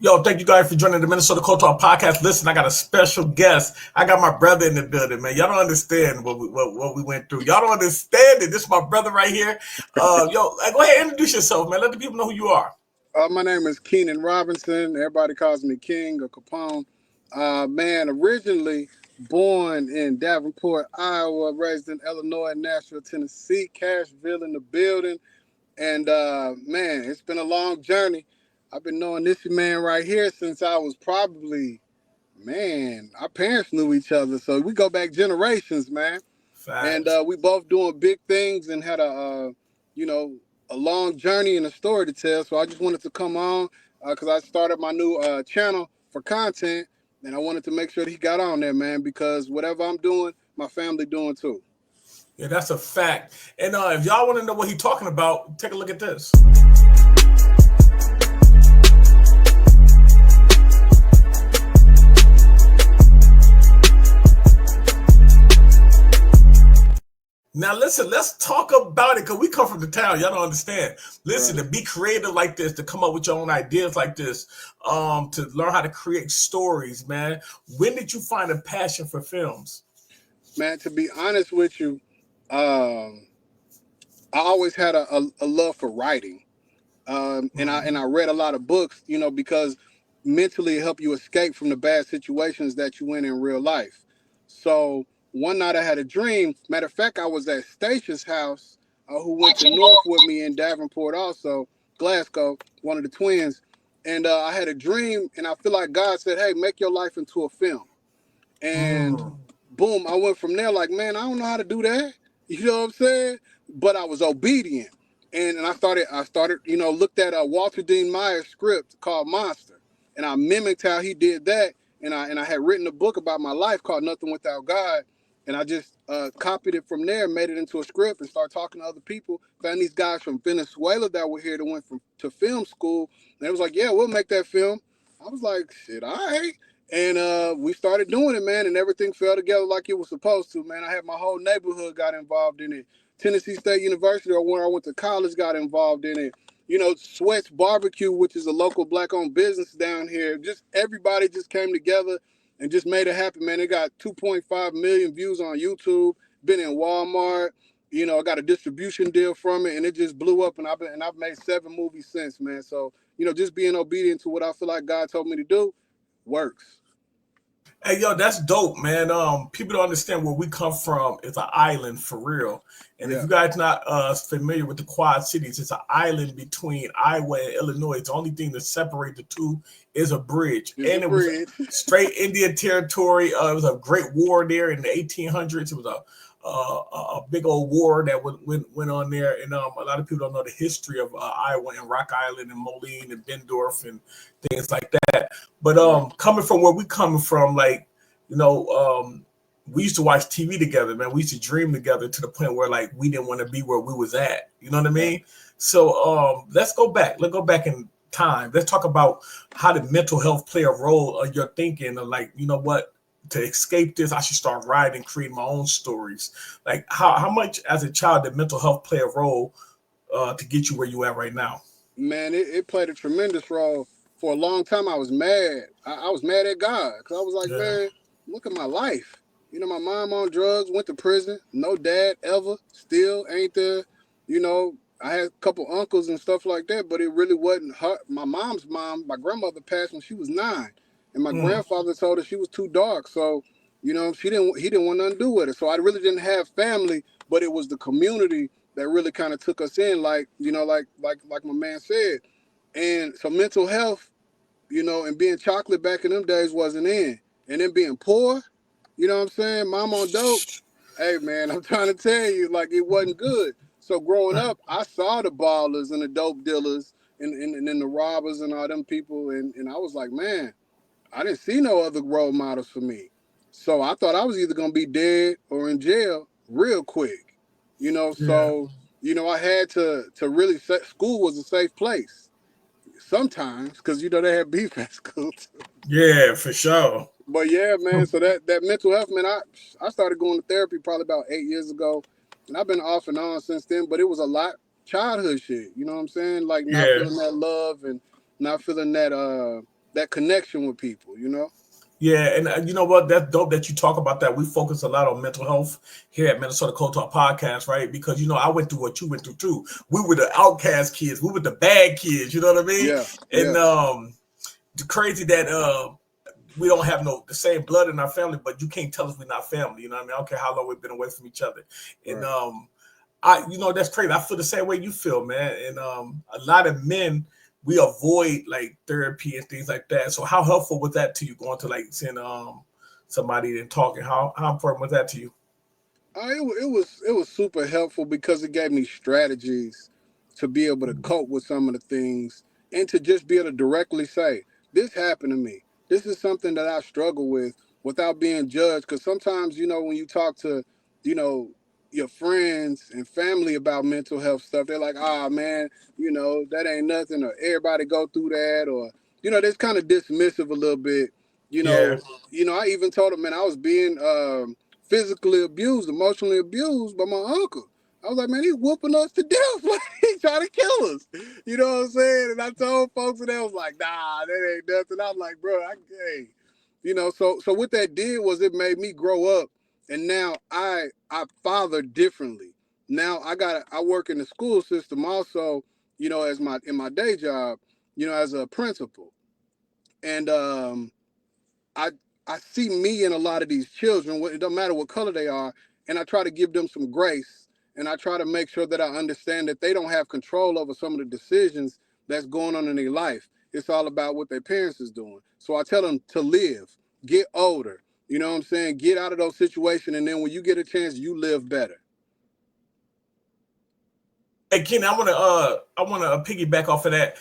Yo, thank you guys for joining the Minnesota Cold Talk podcast. Listen, I got a special guest. I got my brother in the building, man. Y'all don't understand what we went through. Y'all don't understand it. This is my brother right here. Go ahead and introduce yourself, man. Let the people know who you are. My name is Keenan Robinson. Everybody calls me King or Capone. Man, originally born in Davenport, Iowa, raised in Illinois, Nashville, Tennessee, Cashville in the building. And man, it's been a long journey. I've been knowing this man right here since I was probably, man, our parents knew each other. So we go back generations, man. And Facts. we both doing big things and had you know, a long journey and a story to tell. So I just wanted to come on because I started my new channel for content, and I wanted to make sure that he got on there, man, because whatever I'm doing, my family doing too. Yeah, that's a fact. And if y'all want to know what he's talking about, take a look at this. Now listen, let's talk about it because we come from the town. Y'all don't understand. Listen, Right. to be creative like this, to come up with your own ideas like this, to learn how to create stories, man. When did you find a passion for films? Man, to be honest with you, um, I always had a love for writing. And I read a lot of books, you know, because mentally it help you escape from the bad situations that you in real life. So one night I had a dream. Matter of fact, I was at Statia's house, who went to North with me in Davenport, also Glasgow, one of the twins. And I had a dream, and I feel like God said, "Hey, make your life into a film." And Mm. boom, I went from there like, man, I don't know how to do that. You know what I'm saying? But I was obedient. And I started, you know, looked at a Walter Dean Myers script called Monster. And I mimicked how he did that. And I had written a book about my life called Nothing Without God. And I just copied it from there, made it into a script, and started talking to other people. Found these guys from Venezuela that were here that went to film school. And they was like, yeah, we'll make that film. I was like, shit, all right. And we started doing it, man, and everything fell together like it was supposed to, man. I had my whole neighborhood got involved in it. Tennessee State University, or where I went to college, got involved in it. You know, Sweat's Barbecue, which is a local black-owned business down here. Just everybody just came together and just made it happen, man. It got 2.5 million views on YouTube. Been in Walmart. You know, I got a distribution deal from it, and it just blew up. And I've made 7 movies since, man. So you know, just being obedient to what I feel like God told me to do works. Hey, yo, that's dope, man. People don't understand where we come from. It's an island for real. And if Yeah. you guys not familiar with the Quad Cities, it's an island between Iowa and Illinois. The only thing that separates the two is a bridge, It's a and it was bridge. straight Indian territory. It was a great war there in the 1800s. It was a big old war that went on there, and a lot of people don't know the history of Iowa and Rock Island and Moline and Bendorf and things like that. But Right. coming from where we coming from, like you know, we used to watch TV together, man. We used to dream together to the point where like we didn't want to be where we was at. You know what I Right. mean? So let's go back. Let's go back in time. Let's talk about how did mental health play a role of your thinking of like, you know what, to escape this, I should start writing, creating my own stories. Like how much as a child did mental health play a role to get you where you at right now? Man, it played a tremendous role. For a long time, I was mad. I was mad at God because I was like, Yeah. man, look at my life. You know, my mom on drugs, went to prison, no dad ever, still ain't there. You know, I had a couple uncles and stuff like that, but it really wasn't her. My mom's mom, my grandmother passed when she was 9, and my Mm. grandfather told her she was too dark. So, you know, he didn't want nothing to do with it. So I really didn't have family, but it was the community that really kind of took us in, like you know, like my man said. And so mental health, you know, and being chocolate back in them days wasn't in. And then being poor, you know what I'm saying? Mom on dope. Hey man, I'm trying to tell you, like it wasn't good. So growing Right. up, I saw the ballers and the dope dealers and the robbers and all them people, and I was like, man, I didn't see no other role models for me. So I thought I was either gonna be dead or in jail real quick. You know, Yeah. so you know I had to really set, school was a safe place sometimes because you know they had beef at school too. Yeah, for sure. But yeah, man. So that mental health, man. I started going to therapy probably about 8 years ago, and I've been off and on since then. But it was a lot childhood shit. You know what I'm saying? Like not Yeah. feeling that love and not feeling that. that connection with people, you know? Yeah, and you know what? That's dope that you talk about that. We focus a lot on mental health here at Minnesota Cold Talk Podcast, right? Because you know, I went through what you went through too. We were the outcast kids. We were the bad kids. You know what I mean? Yeah, And yeah, the crazy that we don't have the same blood in our family, but you can't tell us we're not family. You know what I mean? I don't care how long we've been away from each other. And right. you know, that's crazy. I feel the same way you feel, man. And a lot of men, we avoid like therapy and things like that. So how helpful was that to you going to like seeing somebody and talking? How important was that to you? It was super helpful because it gave me strategies to be able to cope with some of the things and to just be able to directly say, this happened to me. This is something that I struggle with without being judged. Because sometimes, you know, when you talk to, you know, your friends and family about mental health stuff, they're like, ah, man, you know, that ain't nothing, or everybody go through that, or, you know, they're kind of dismissive a little bit. You Yeah. know, I even told them, man, I was being physically abused, emotionally abused by my uncle. I was like, man, he's whooping us to death. Like, he's trying to kill us. You know what I'm saying? And I told folks, and they was like, nah, that ain't nothing. I'm like, bro, hey. You know, so what that did was it made me grow up, and now I father differently. Now I work in the school system also, you know, as in my day job, you know, as a principal. And I I see me in a lot of these children. It don't matter what color they are, and I try to give them some grace, and I try to make sure that I understand that they don't have control over some of the decisions that's going on in their life. It's all about what their parents is doing. So I tell them to live, get older. You know what I'm saying? Get out of those situations, and then when you get a chance, you live better. Hey Kenny, I wanna piggyback off of that.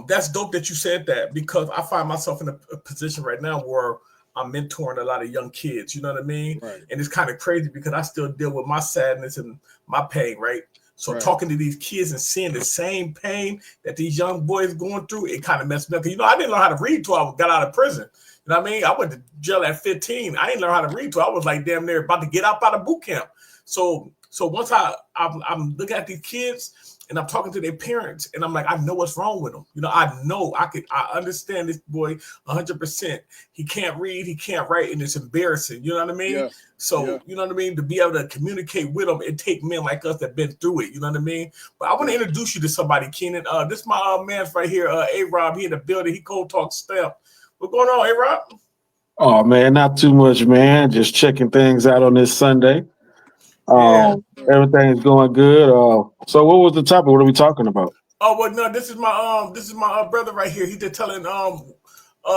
That's dope that you said that because I find myself in a position right now where I'm mentoring a lot of young kids. You know what I mean? Right, And it's kind of crazy because I still deal with my sadness and my pain, right? So right. talking to these kids and seeing the same pain that these young boys going through, it kind of messed me up. You know, I didn't learn how to read till I got out of prison. You know what I mean? I went to jail at 15. I didn't learn how to read till I was like damn near about to get out of boot camp. So once I'm looking at these kids and I'm talking to their parents and I'm like, I know what's wrong with them. You know, I understand this boy 100%. He can't read, he can't write, and it's embarrassing. You know what I mean? Yeah, yeah. So you know what I mean. To be able to communicate with them, it take men like us that been through it. You know what I mean? But I want to Yeah. introduce you to somebody, Keenan. This is my man right here, A Rob. He in the building. He cold talk stamp. What's going on, A Rob? Oh man, not too much, man. Just checking things out on this Sunday. Yeah. Everything's going good. So what was the topic? What are we talking about? Oh well, no, this is my brother right here. He just telling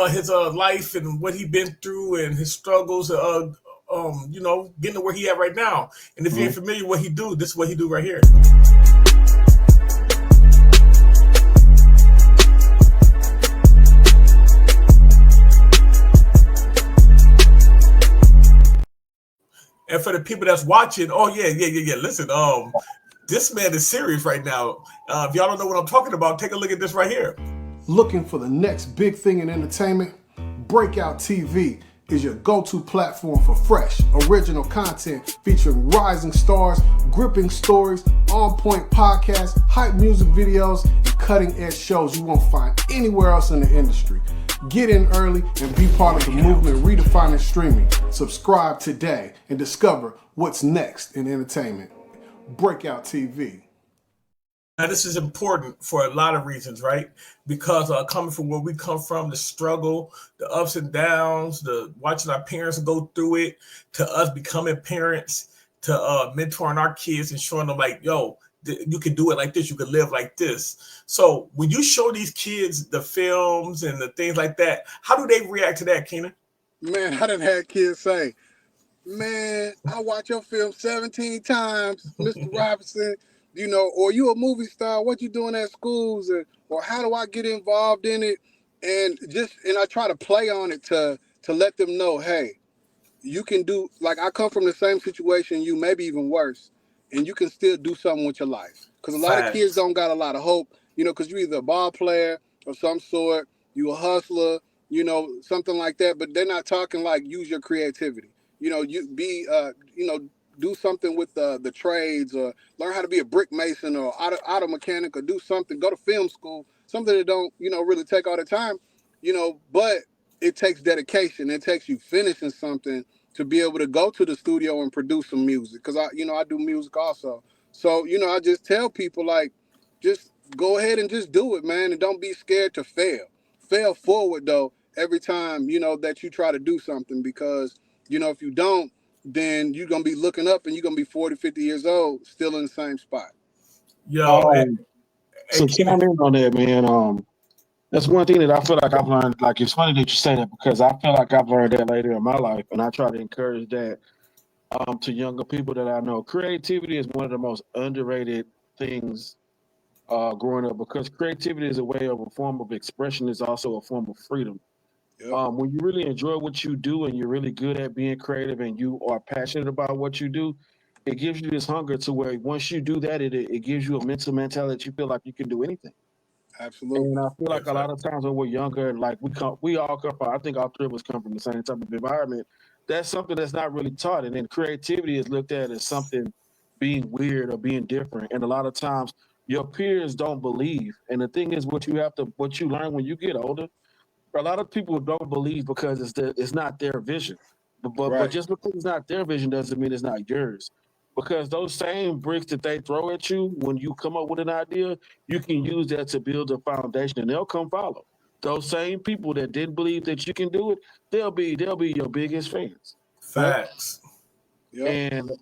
his life and what he been through and his struggles. You know, getting to where he at right now. And if you ain't Mhm. familiar with what he do, this is what he do right here. And for the people that's watching, oh yeah. Listen, this man is serious right now. If y'all don't know what I'm talking about, take a look at this right here. Looking for the next big thing in entertainment? Breakout TV is your go-to platform for fresh, original content featuring rising stars, gripping stories, on-point podcasts, hype music videos, and cutting-edge shows you won't find anywhere else in the industry. Get in early and be part of the movement redefining streaming. Subscribe today and discover what's next in entertainment. Breakout TV. Now, this is important for a lot of reasons, right? Because coming from where we come from, the struggle, the ups and downs, the watching our parents go through it, to us becoming parents, to mentoring our kids and showing them like, yo, you can do it like this, you can live like this. So when you show these kids the films and the things like that, how do they react to that, Keenan? Man, I done had kids say, man, I watch your film 17 times, Mr. Robinson, you know, or you a movie star, what you doing at schools, or how do I get involved in it? And I try to play on it to let them know, hey, you can do, like, I come from the same situation you, maybe even worse, and you can still do something with your life. Because a lot of kids Facts. don't got a lot of hope, you know, because you're either a ball player of some sort, you a hustler, you know, something like that, but they're not talking like use your creativity. You know, you know, do something with the trades, or learn how to be a brick mason or auto mechanic, or do something, go to film school, something that don't, you know, really take all the time. but it takes dedication. It takes you finishing something to be able to go to the studio and produce some music. Cause I do music also. So, I just tell people like, just go ahead and just do it, man. And don't be scared to fail. Fail forward though, every time, that you try to do something, because, if you don't, then you're going to be looking up and you're going to be 40, 50 years old, still in the same spot. Yo, So chime in on that, man. That's one thing that I feel like I've learned. Like, it's funny that you say that, because I feel like I've learned that later in my life, and I try to encourage that to younger people that I know. Creativity is one of the most underrated things growing up, because creativity is a way of a form of expression. Is also a form of freedom. Yep. When you really enjoy what you do and you're really good at being creative and you are passionate about what you do, it gives you this hunger to where once you do that, it gives you a mental mentality that you feel like you can do anything. Absolutely. And I feel like a lot of times when we're younger, like we all come from, I think all three of us come from the same type of environment. That's something that's not really taught. And then creativity is looked at as something being weird or being different. And a lot of times your peers don't believe. And the thing is, what you learn when you get older, a lot of people don't believe because it's not their vision. But Right. just because it's not their vision doesn't mean it's not yours. Because those same bricks that they throw at you when you come up with an idea, you can use that to build a foundation, and they'll come follow. Those same people that didn't believe that you can do it, they'll be your biggest fans. Facts. Yep. And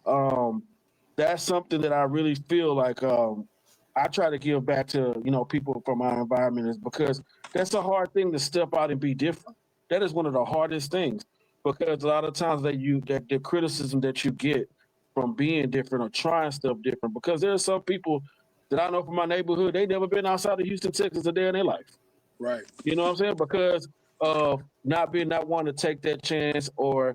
that's something that I really feel like I try to give back to people from my environment, is because that's a hard thing to step out and be different. That is one of the hardest things, because a lot of times that the criticism that you get from being different or trying stuff different, because there are some people that I know from my neighborhood, they never been outside of Houston, Texas a day in their life. Right. You know what I'm saying? Because of not wanting to take that chance, or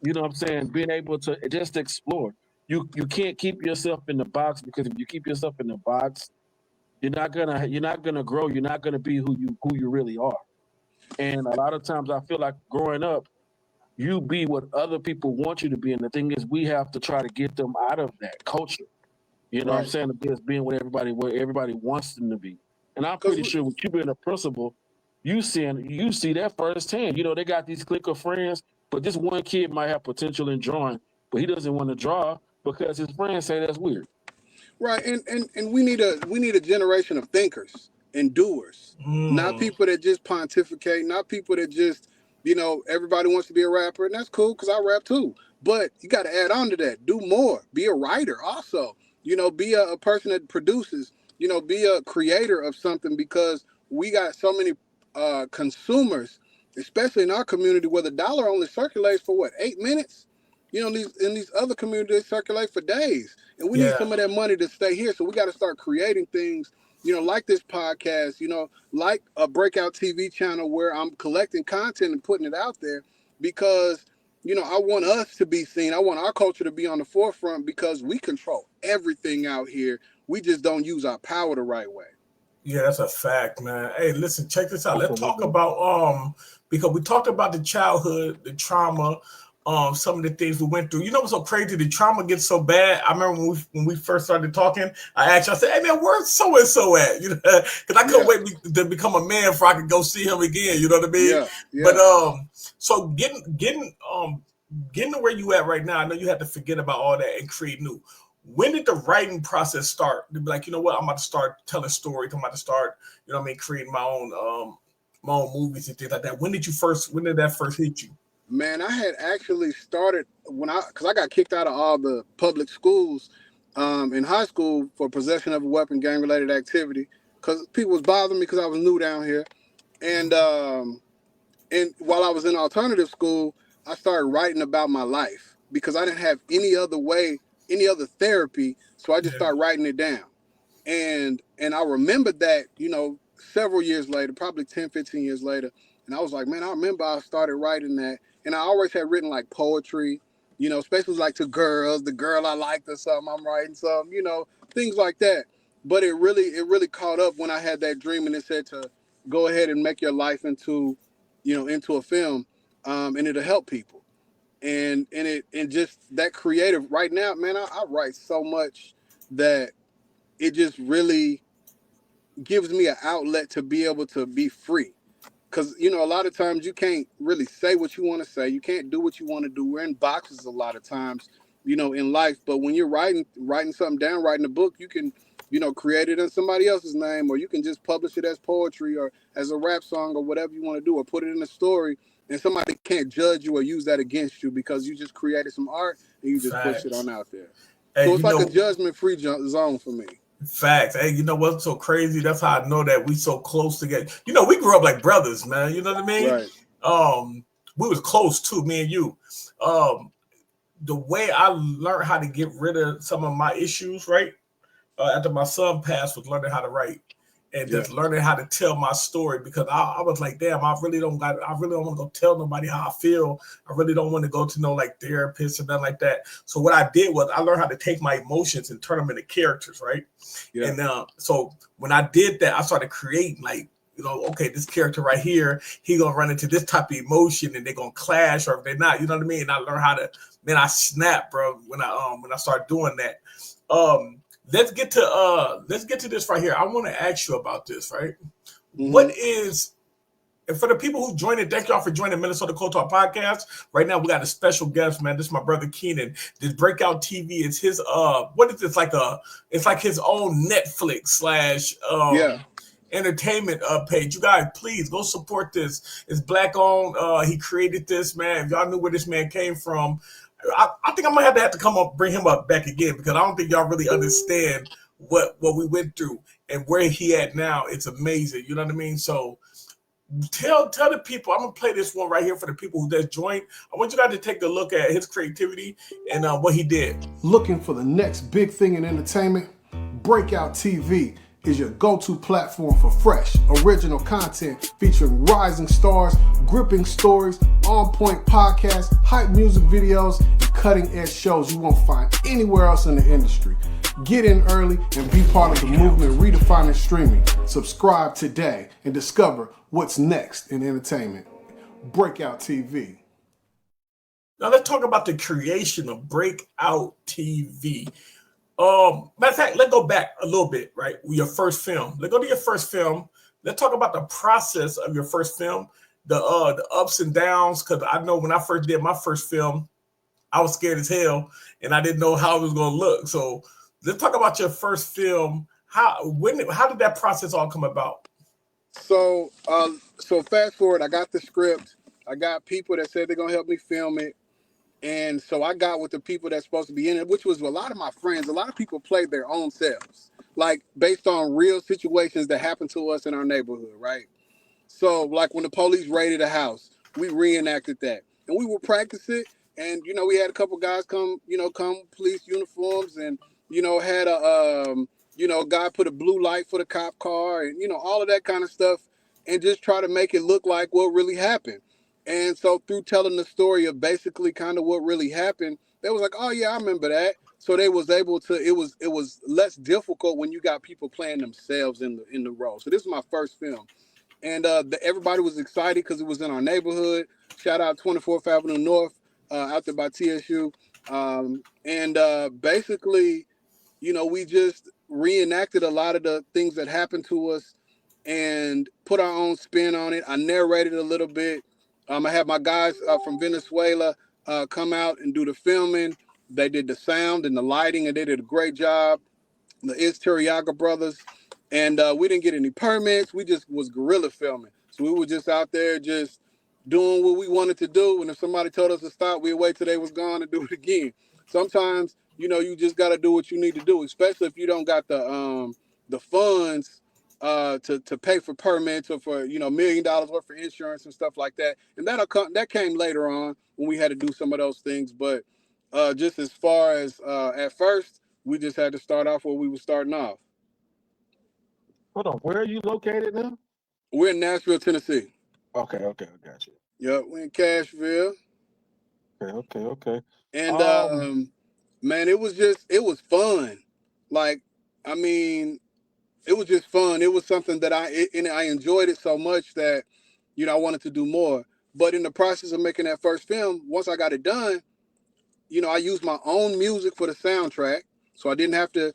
being able to just explore. You can't keep yourself in the box, because if you keep yourself in the box, you're not gonna grow. You're not gonna be who you really are. And a lot of times I feel like growing up, you be what other people want you to be. And the thing is, we have to try to get them out of that culture. You know what I'm Right. saying? Just being where everybody wants them to be. And I'm pretty sure with you being a principal, you see that firsthand. They got these clique of friends, but this one kid might have potential in drawing, but he doesn't want to draw because his friends say that's weird. Right. And we need a generation of thinkers and doers. Not people that just pontificate, not people that just, everybody wants to be a rapper, and that's cool because I rap too. But you got to add on to that. Do more. Be a writer also. Be a person that produces, be a creator of something, because we got so many consumers, especially in our community, where the dollar only circulates for what, 8 minutes? In these other communities, they circulate for days. And we need some of that money to stay here. So we got to start creating things, like this podcast, like a breakout TV channel where I'm collecting content and putting it out there, because, I want us to be seen. I want our culture to be on the forefront, because we control everything out here. We just don't use our power the right way. Yeah, that's a fact, man. Hey, listen, check this out. Let's talk about because we talked about the childhood, the trauma, some of the things we went through. You know what's so crazy? The trauma gets so bad. I remember when we first started talking, I asked you, I said, hey man, where's so and so at? Because I couldn't wait to become a man before I could go see him again. You know what I mean? Yeah. But so getting to where you at right now, I know you had to forget about all that and create new. When did the writing process start? To be like, you know what, I'm about to start telling stories. I'm about to start, creating my own movies and things like that. When did that first hit you? Man, I had actually started because I got kicked out of all the public schools in high school for possession of a weapon, gang-related activity, because people was bothering me because I was new down here. And while I was in alternative school, I started writing about my life because I didn't have any other therapy, so I just started writing it down. And I remembered that, several years later, probably 10, 15 years later, and I was like, man, I remember I started writing that. And I always had written like poetry, especially like to girls, the girl I liked or something, I'm writing some, things like that. But it really caught up when I had that dream, and it said to go ahead and make your life into a film, and it'll help people. And just that creative right now, man, I write so much that it just really gives me an outlet to be able to be free. because you know a lot of times you can't really say what you want to say. You can't do what you want to do. We're in boxes a lot of times, you know, in life. But when you're writing something down, writing a book, you can, you know, create it in somebody else's name, or you can just publish it as poetry or as a rap song or whatever you want to do, or put it in a story. And somebody can't judge you or use that against you because you just created some art and you just push it Facts. on out there. Hey, So it's you like know, a judgment-free zone for me. facts. Hey, you know what's so crazy? That's how I know that we so close together. You know, we grew up like brothers, man. You know what I mean? Right. We was close too, me and you. The way I learned how to get rid of some of my issues, right? After my son passed, was learning how to write and just learning how to tell my story, because I was like, damn, I really don't want to go tell nobody how I feel. I really don't want to go to no like therapist or nothing like that. So what I did was I learned how to take my emotions and turn them into characters, right? Yeah. And so when I did that, I started creating like, you know, okay, this character right here, he gonna run into this type of emotion and they're gonna clash, or if they're not, you know what I mean? And I learned how to, man, I snapped, bro, when I started doing that. Let's get to this right here. I want to ask you about this, right? Mhm. What is, and for the people who joined it, thank y'all for joining Minnesota Cold Talk Podcast. Right now, we got a special guest, man. This is my brother Keenan. This Breakout TV is his what is this, it's like his own Netflix / entertainment page. You guys, please go support this. It's black owned. He created this, man. If y'all knew where this man came from, I think I'm gonna have to come up, bring him up back again, because I don't think y'all really understand what we went through and where he at now. It's amazing. You know what I mean? So tell the people. I'm gonna play this one right here for the people who just joined. I want you guys to take a look at his creativity and what he did. Looking for the next big thing in entertainment? Breakout TV is your go-to platform for fresh, original content featuring rising stars, gripping stories, on-point podcasts, hype music videos, and cutting-edge shows you won't find anywhere else in the industry. Get in early and be part of the movement redefining streaming. Subscribe today and discover what's next in entertainment. Breakout TV. Now let's talk about the creation of Breakout TV. Matter of fact, let's go back a little bit, right? Your first film. Let's go to your first film. Let's talk about the process of your first film, the ups and downs. Because I know when I first did my first film, I was scared as hell, and I didn't know how it was going to look. So let's talk about your first film. How did that process all come about? So fast forward, I got the script. I got people that said they're gonna help me film it. And so I got with the people that's supposed to be in it, which was a lot of my friends. A lot of people played their own selves, like based on real situations that happened to us in our neighborhood, right? So like when the police raided a house, we reenacted that. And we would practice it. And, you know, we had a couple guys come police uniforms, and, you know, had a, guy put a blue light for the cop car, and, you know, all of that kind of stuff, and just try to make it look like what really happened. And so through telling the story of basically kind of what really happened, they was like, oh yeah, I remember that. So they was able to, it was less difficult when you got people playing themselves in the role. So this is my first film. And everybody was excited because it was in our neighborhood. Shout out 24th Avenue North, out there by TSU. Basically, you know, we just reenacted a lot of the things that happened to us and put our own spin on it. I narrated a little bit. I had my guys from Venezuela come out and do the filming. They did the sound and the lighting, and they did a great job. The Terriaga brothers. And we didn't get any permits. We just was guerrilla filming. So we were just out there just doing what we wanted to do. And if somebody told us to stop, we'd wait till they was gone and do it again. Sometimes, you know, you just got to do what you need to do, especially if you don't got the funds to pay for permits or for, you know, $1 million worth of insurance and stuff like that. And that came later on when we had to do some of those things. But just as far as at first, we just had to start off where we were starting off. Hold on, where are you located now? We're in Nashville, Tennessee. Okay, I got you. Yep, we're in Cashville. Okay. And man, it was fun. Like, I mean, it was just fun. It was something that I enjoyed it so much that, you know, I wanted to do more. But in the process of making that first film, once I got it done, you know, I used my own music for the soundtrack. So I didn't have to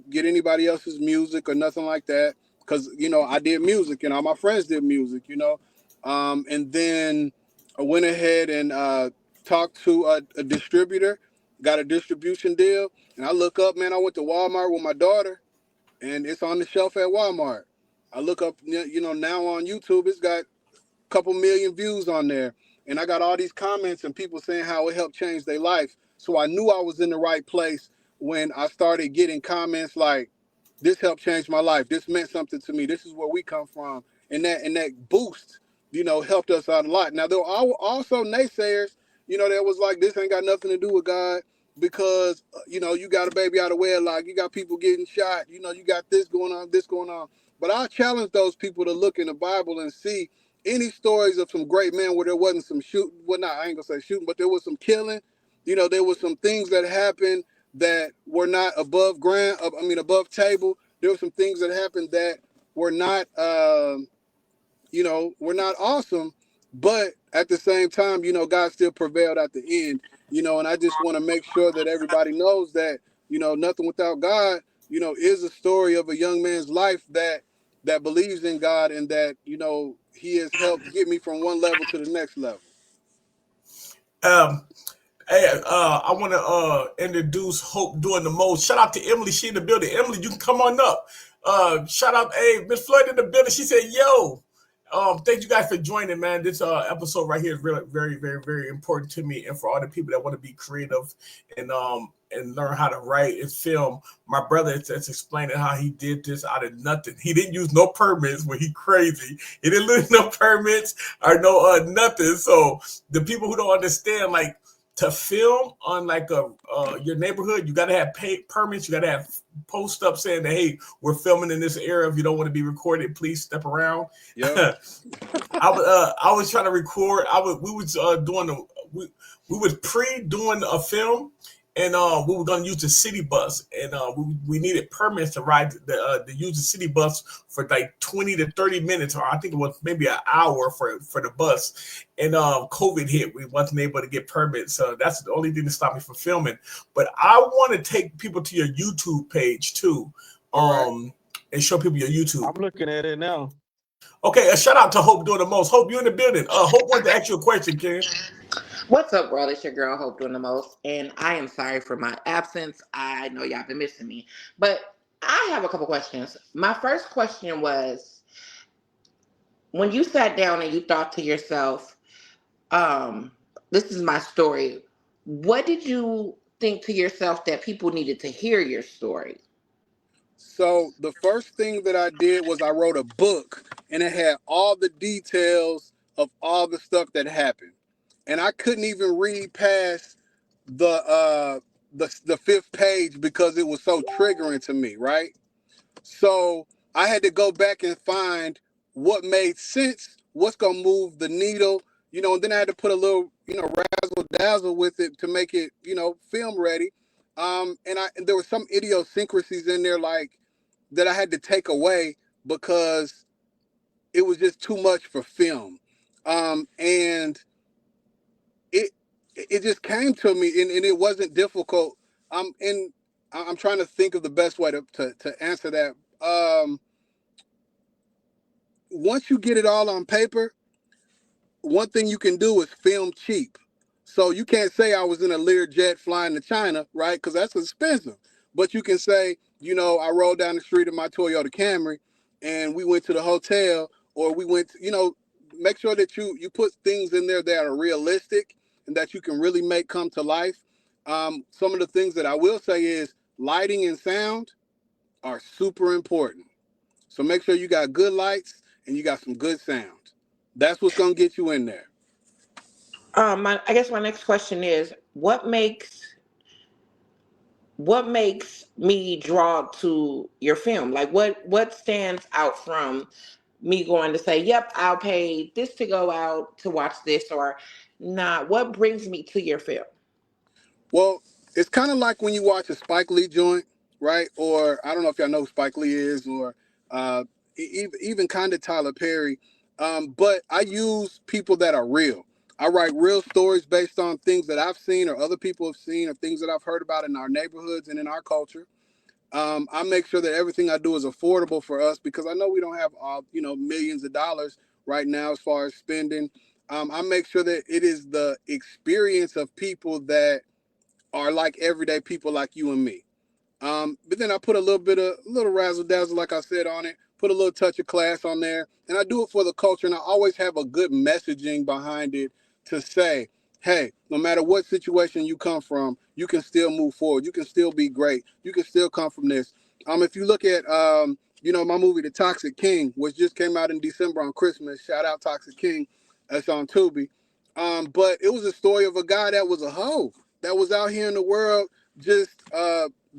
get anybody else's music or nothing like that. Because, you know, I did music and all my friends did music, you know. And then I went ahead and talked to a distributor, got a distribution deal. And I look up, man, I went to Walmart with my daughter, and it's on the shelf at Walmart. I look up, now on YouTube, it's got couple million views on there, and I got all these comments and people saying how it helped change their life. So I knew I was in the right place when I started getting comments like, this helped change my life, this meant something to me, this is where we come from. And that boost, helped us out a lot. Now there were also naysayers, that was like, this ain't got nothing to do with God, because you got a baby out of wedlock, you got people getting shot, you got this going on. But I challenge those people to look in the Bible and see any stories of some great men where there wasn't some shooting. Well, not, I ain't gonna say shooting, but there was some killing. There was some things that happened that were not above ground. Above table. There were some things that happened that were not, were not awesome. But at the same time, God still prevailed at the end. And I just want to make sure that everybody knows that, nothing without God, is a story of a young man's life that believes in God, and that he has helped get me from one level to the next level. Hey, I want to introduce Hope doing the most. Shout out to Emily. She in the building. Emily, you can come on up. Shout out, hey, Miss Floyd in the building. She said, "Yo, thank you guys for joining, man. This episode right here is really very, very, very important to me, and for all the people that want to be creative and learn how to write and film. My brother is explaining how he did this out of nothing. He didn't use no permits when he crazy. He didn't lose no permits or no nothing. So the people who don't understand, like, to film on like your neighborhood, you got to have permits. You got to have post up saying that, hey, we're filming in this area. If you don't want to be recorded, please step around. Yeah. I was trying to record. We was doing a film, and we were going to use the city bus, and we needed permits to ride to use the city bus for like 20 to 30 minutes, or I think it was maybe an hour for the bus. And COVID hit, we wasn't able to get permits, so that's the only thing that stopped me from filming. But I want to take people to your YouTube page too, and show people your YouTube. I'm looking at it now. Okay, a shout out to Hope doing the most. Hope, you in the building. Hope wanted to ask you a question, Ken. What's up, world? It's your girl, Hope doing the most. And I am sorry for my absence. I know y'all been missing me. But I have a couple questions. My first question was, when you sat down and you thought to yourself, this is my story, what did you think to yourself that people needed to hear your story? So the first thing that I did was I wrote a book, and it had all the details of all the stuff that happened. And I couldn't even read past the fifth page because it was so triggering to me, right? So I had to go back and find what made sense, what's gonna move the needle, and then I had to put a little, razzle dazzle with it to make it, film ready. And there were some idiosyncrasies in there like that I had to take away because it was just too much for film. And it just came to me, and it wasn't difficult. I'm trying to think of the best way to answer that. Once you get it all on paper, one thing you can do is film cheap. So you can't say I was in a Learjet flying to China, right? Because that's expensive. But you can say, I rolled down the street in my Toyota Camry, and we went to the hotel, or we went, make sure that you put things in there that are realistic and that you can really make come to life. Some of the things that I will say is lighting and sound are super important. So make sure you got good lights and you got some good sound. That's what's going to get you in there. I guess my next question is, what makes me draw to your film? Like what stands out from me going to say, yep, I'll pay this to go out to watch this, or not? What brings me to your film? Well, it's kind of like when you watch a Spike Lee joint, right? Or I don't know if y'all know who Spike Lee is, or even kind of Tyler Perry. But I use people that are real. I write real stories based on things that I've seen or other people have seen or things that I've heard about in our neighborhoods and in our culture. I make sure that everything I do is affordable for us because I know we don't have millions of dollars, right now as far as spending. I make sure that it is the experience of people that are like everyday people like you and me. But then I put a little razzle dazzle, like I said, on it. Put a little touch of class on there, and I do it for the culture. And I always have a good messaging behind it to say, hey, no matter what situation you come from, you can still move forward. You can still be great. You can still come from this. If you look at my movie The Toxic King, which just came out in December on Christmas. Shout out Toxic King. That's on Tubi. But it was a story of a guy that was a hoe that was out here in the world just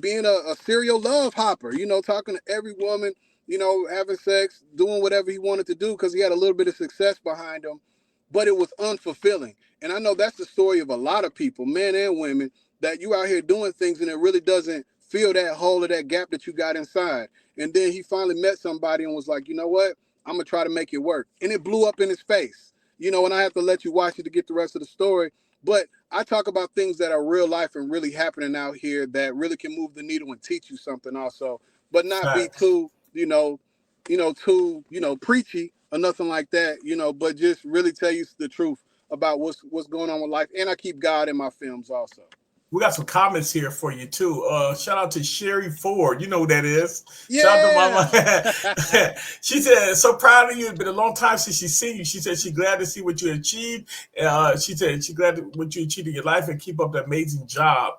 being a serial love hopper, talking to every woman, having sex, doing whatever he wanted to do because he had a little bit of success behind him, but it was unfulfilling. And I know that's the story of a lot of people, men and women, that you out here doing things and it really doesn't fill that hole or that gap that you got inside. And then he finally met somebody and was like, you know what? I'm going to try to make it work. And it blew up in his face, and I have to let you watch it to get the rest of the story. But I talk about things that are real life and really happening out here that really can move the needle and teach you something also, but not be too, preachy or nothing like that, but just really tell you the truth about what's going on with life. And I keep God in my films also. We got some comments here for you too. Shout out to Sherry Ford. You know who that is. Yeah. Shout out to Mama. She said, so proud of you. It's been a long time since she's seen you. She said she's glad to see what you achieved. She said she's glad what you achieved in your life and keep up the amazing job.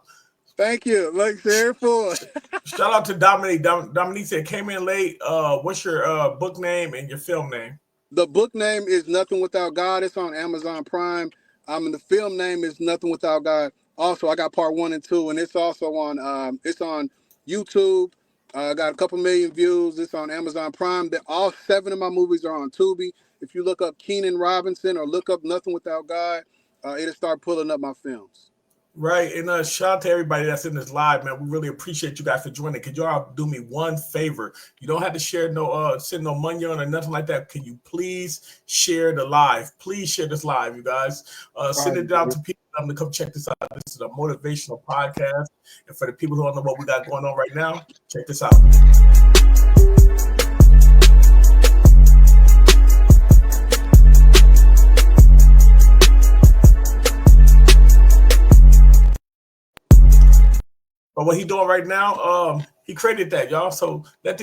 Thank you. Like Sherry Ford. Shout out to Dominique. Dominique said, came in late. What's your book name and your film name? The book name is Nothing Without God. It's on Amazon Prime. And the film name is Nothing Without God. Also, I got part 1 and 2, and it's also on YouTube. Got a couple million views. It's on Amazon Prime. All 7 of my movies are on Tubi. If you look up Keenan Robinson or look up Nothing Without God, it'll start pulling up my films. Right, and shout out to everybody that's in this live, man. We really appreciate you guys for joining. Could y'all do me one favor? You don't have to share send no money on or nothing like that. Can you please share the live? Please share this live, you guys. Send it out to people. I'm gonna come check this out. This is a motivational podcast, and for the people who don't know what we got going on right now, check this out. But what he doing right now, he created that, y'all. So that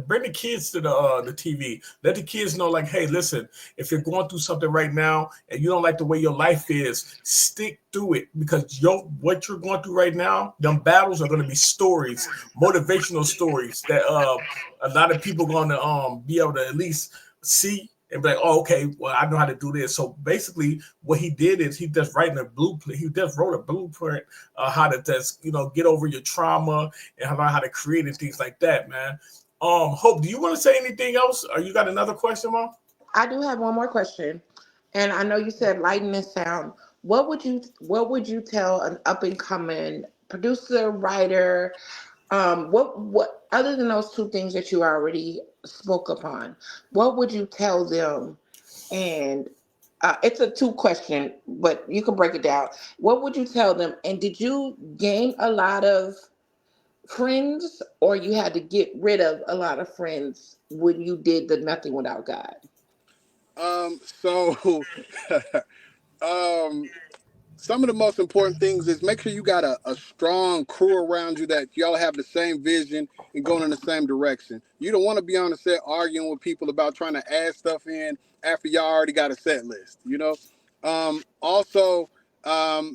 bring the kids to the TV. Let the kids know, like, hey, listen, if you're going through something right now and you don't like the way your life is, stick through it, because what you're going through right now, them battles are going to be stories, motivational stories that a lot of people going to be able to at least see. And be like, oh, okay, well, I know how to do this. So basically, what he did is he just writing a blueprint. He just wrote a blueprint how to just get over your trauma and how to create and things like that, man. Hope, do you want to say anything else? Or you got another question, Mom? I do have one more question, and I know you said lighting and sound. What would you tell an up and coming producer, writer? What other than those 2 things that you already spoke upon, what would you tell them? And it's a 2 question, but you can break it down. What would you tell them? And did you gain a lot of friends, or you had to get rid of a lot of friends when you did the Nothing Without God? Some of the most important things is make sure you got a strong crew around you that y'all have the same vision and going in the same direction. You don't want to be on the set arguing with people about trying to add stuff in after y'all already got a set list, Also,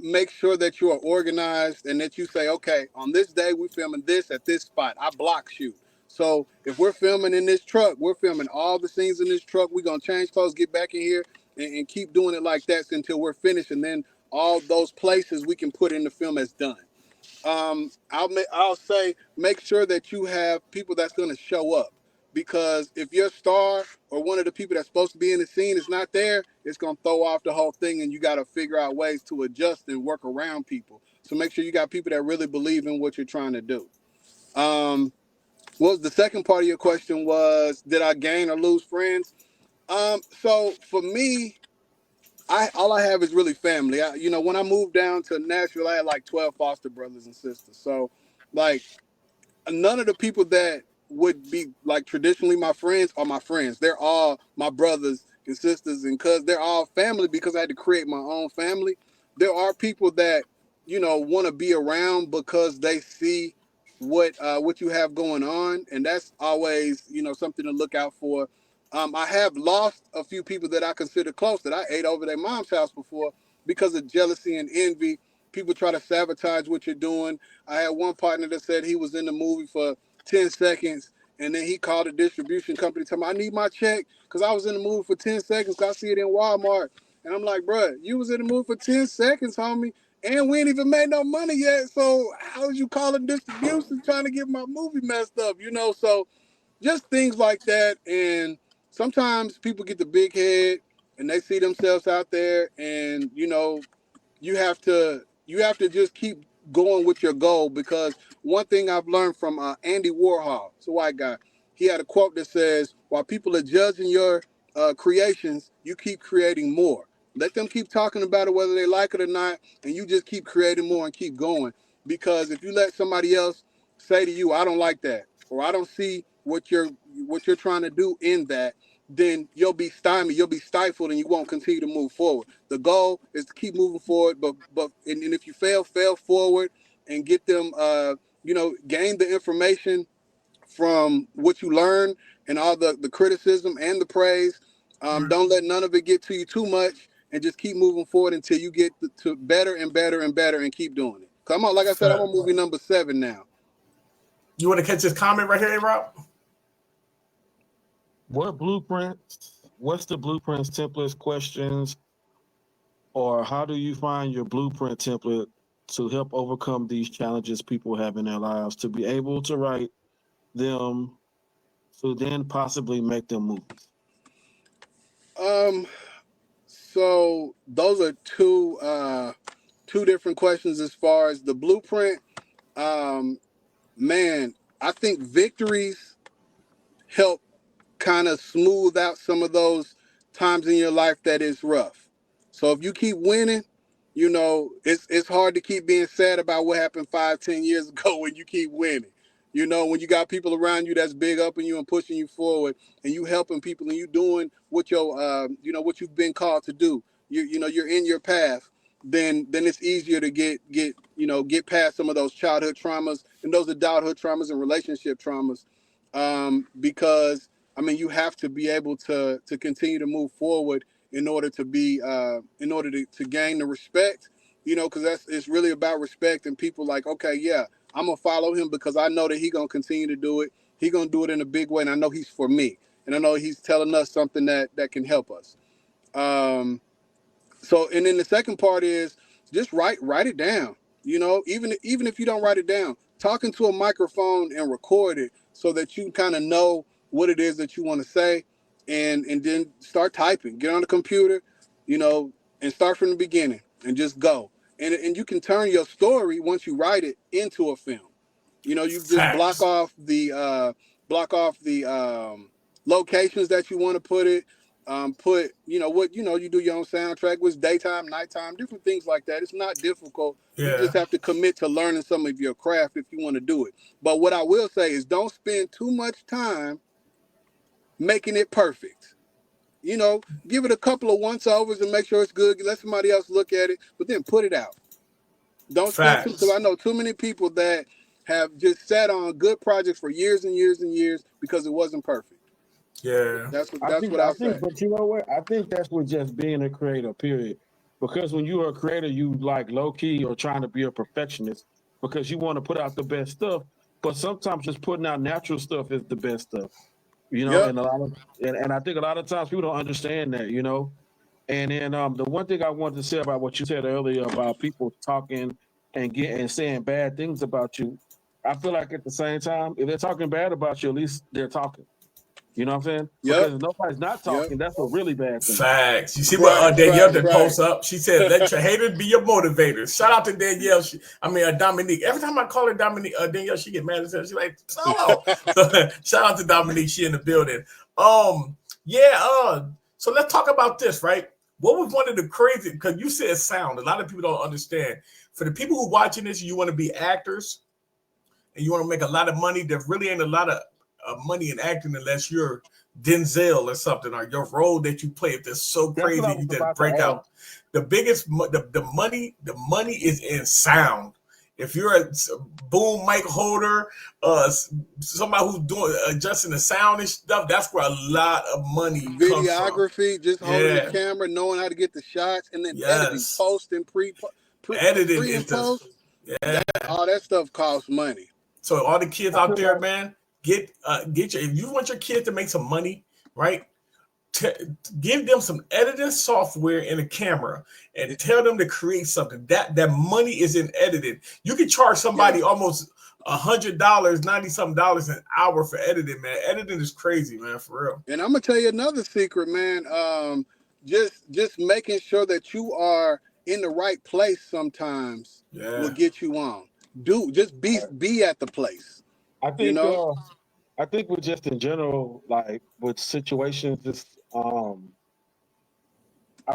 make sure that you are organized and that you say, okay, on this day, we're filming this at this spot. I block shoot. So if we're filming in this truck, we're filming all the scenes in this truck. We're going to change clothes, get back in here, and keep doing it like that until we're finished. And then all those places we can put in the film as done. I'll say make sure that you have people that's going to show up, because if your star or one of the people that's supposed to be in the scene is not there, it's going to throw off the whole thing, and you got to figure out ways to adjust and work around people. So make sure you got people that really believe in what you're trying to do. What was the second part of your question? Was did I gain or lose friends? So for me, all I have is really family. When I moved down to Nashville, I had like 12 foster brothers and sisters. So, like, none of the people that would be like traditionally my friends are my friends. They're all my brothers and sisters and cousins. They're all family because I had to create my own family. There are people that, want to be around because they see what you have going on, and that's always, something to look out for. I have lost a few people that I consider close that I ate over their mom's house before because of jealousy and envy. People try to sabotage what you're doing. I had one partner that said he was in the movie for 10 seconds, and then he called a distribution company telling me, I need my check because I was in the movie for 10 seconds because I see it in Walmart. And I'm like, bruh, you was in the movie for 10 seconds, homie, and we ain't even made no money yet. So how is you calling distribution trying to get my movie messed up, So just things like that. And sometimes people get the big head and they see themselves out there, and, you have to just keep going with your goal, because one thing I've learned from Andy Warhol, it's a white guy, he had a quote that says, while people are judging your creations, you keep creating more. Let them keep talking about it whether they like it or not, and you just keep creating more and keep going. Because if you let somebody else say to you, I don't like that, or I don't see what you're trying to do in that, then you'll be stymied, you'll be stifled, and you won't continue to move forward. The goal is to keep moving forward, but if you fail forward and get them, gain the information from what you learn and all the criticism and the praise. Don't let none of it get to you too much, and just keep moving forward until you get to better and better and better, and keep doing it. Come on, like I said, I'm on movie number 7 now. You want to catch this comment right here, Rob? What's the blueprints, templates, questions, or how do you find your blueprint template to help overcome these challenges people have in their lives to be able to write them to then possibly make them movies? So those are two different questions as far as the blueprint. Man, I think victories help kind of smooth out some of those times in your life that is rough. So if you keep winning, it's hard to keep being sad about what happened 5-10 years ago when you keep winning. When you got people around you that's big upping you and pushing you forward, and you helping people, and you doing what what you've been called to do. You're in your path. Then it's easier to get past some of those childhood traumas and those adulthood traumas and relationship traumas, because you have to be able to continue to move forward in order to gain the respect, because it's really about respect, and people like, okay, yeah, I'm gonna follow him because I know that he's gonna continue to do it. He's gonna do it in a big way, and I know he's for me, and I know he's telling us something that can help us. So, and then the second part is just write it down. Even if you don't write it down, talk into a microphone and record it so that you kind of know what it is that you want to say, and then start typing. Get on the computer, and start from the beginning and just go. And you can turn your story once you write it into a film. You just block off the locations that you want to put it. You do your own soundtrack with daytime, nighttime, different things like that. It's not difficult. Yeah. You just have to commit to learning some of your craft if you want to do it. But what I will say is, don't spend too much time making it perfect. Give it a couple of once-overs and make sure it's good. Let somebody else look at it, but then put it out. Don't spend too, because I know too many people that have just sat on good projects for years and years and years because it wasn't perfect. Yeah, that's what I think. But you know what? I think that's with just being a creator, period. Because when you're a creator, you like low key or trying to be a perfectionist because you want to put out the best stuff. But sometimes just putting out natural stuff is the best stuff. Yep. And I think a lot of times people don't understand that, And then the one thing I wanted to say about what you said earlier about people talking and saying bad things about you, I feel like at the same time, if they're talking bad about you, at least they're talking. You know what I'm saying? Yep. Because if nobody's not talking, that's a really bad thing. Facts. You see what Danielle did post up? She said, let your haters be your motivators. Shout out to Danielle. Dominique. Every time I call her Dominique, Danielle, she get mad at her. She's like, Solo. So, shout out to Dominique. She in the building. So let's talk about this, right? What was one of the crazy, because you said sound. A lot of people don't understand. For the people who are watching this, you want to be actors and you want to make a lot of money. There really ain't a lot of money in acting unless you're Denzel or something, or your role that you play, if it's so That's crazy, what I was you did about to break ask. out. The biggest, the money is in sound. If you're a boom mic holder, somebody who's doing adjusting the sound and stuff, that's where a lot of money comes from. Videography, just holding the camera, knowing how to get the shots, and then editing, post and pre and post. All that stuff costs money. So all the kids out there, man, get your, if you want your kids to make some money, right? Give them some editing software and a camera and tell them to create something. That money is in editing. You can charge somebody almost $100, $90-something an hour for editing, man. Editing is crazy, man, for real. And I'm gonna tell you another secret, man. Just making sure that you are in the right place sometimes will get you on. Just be at the place. I think I think with just in general, like with situations, just I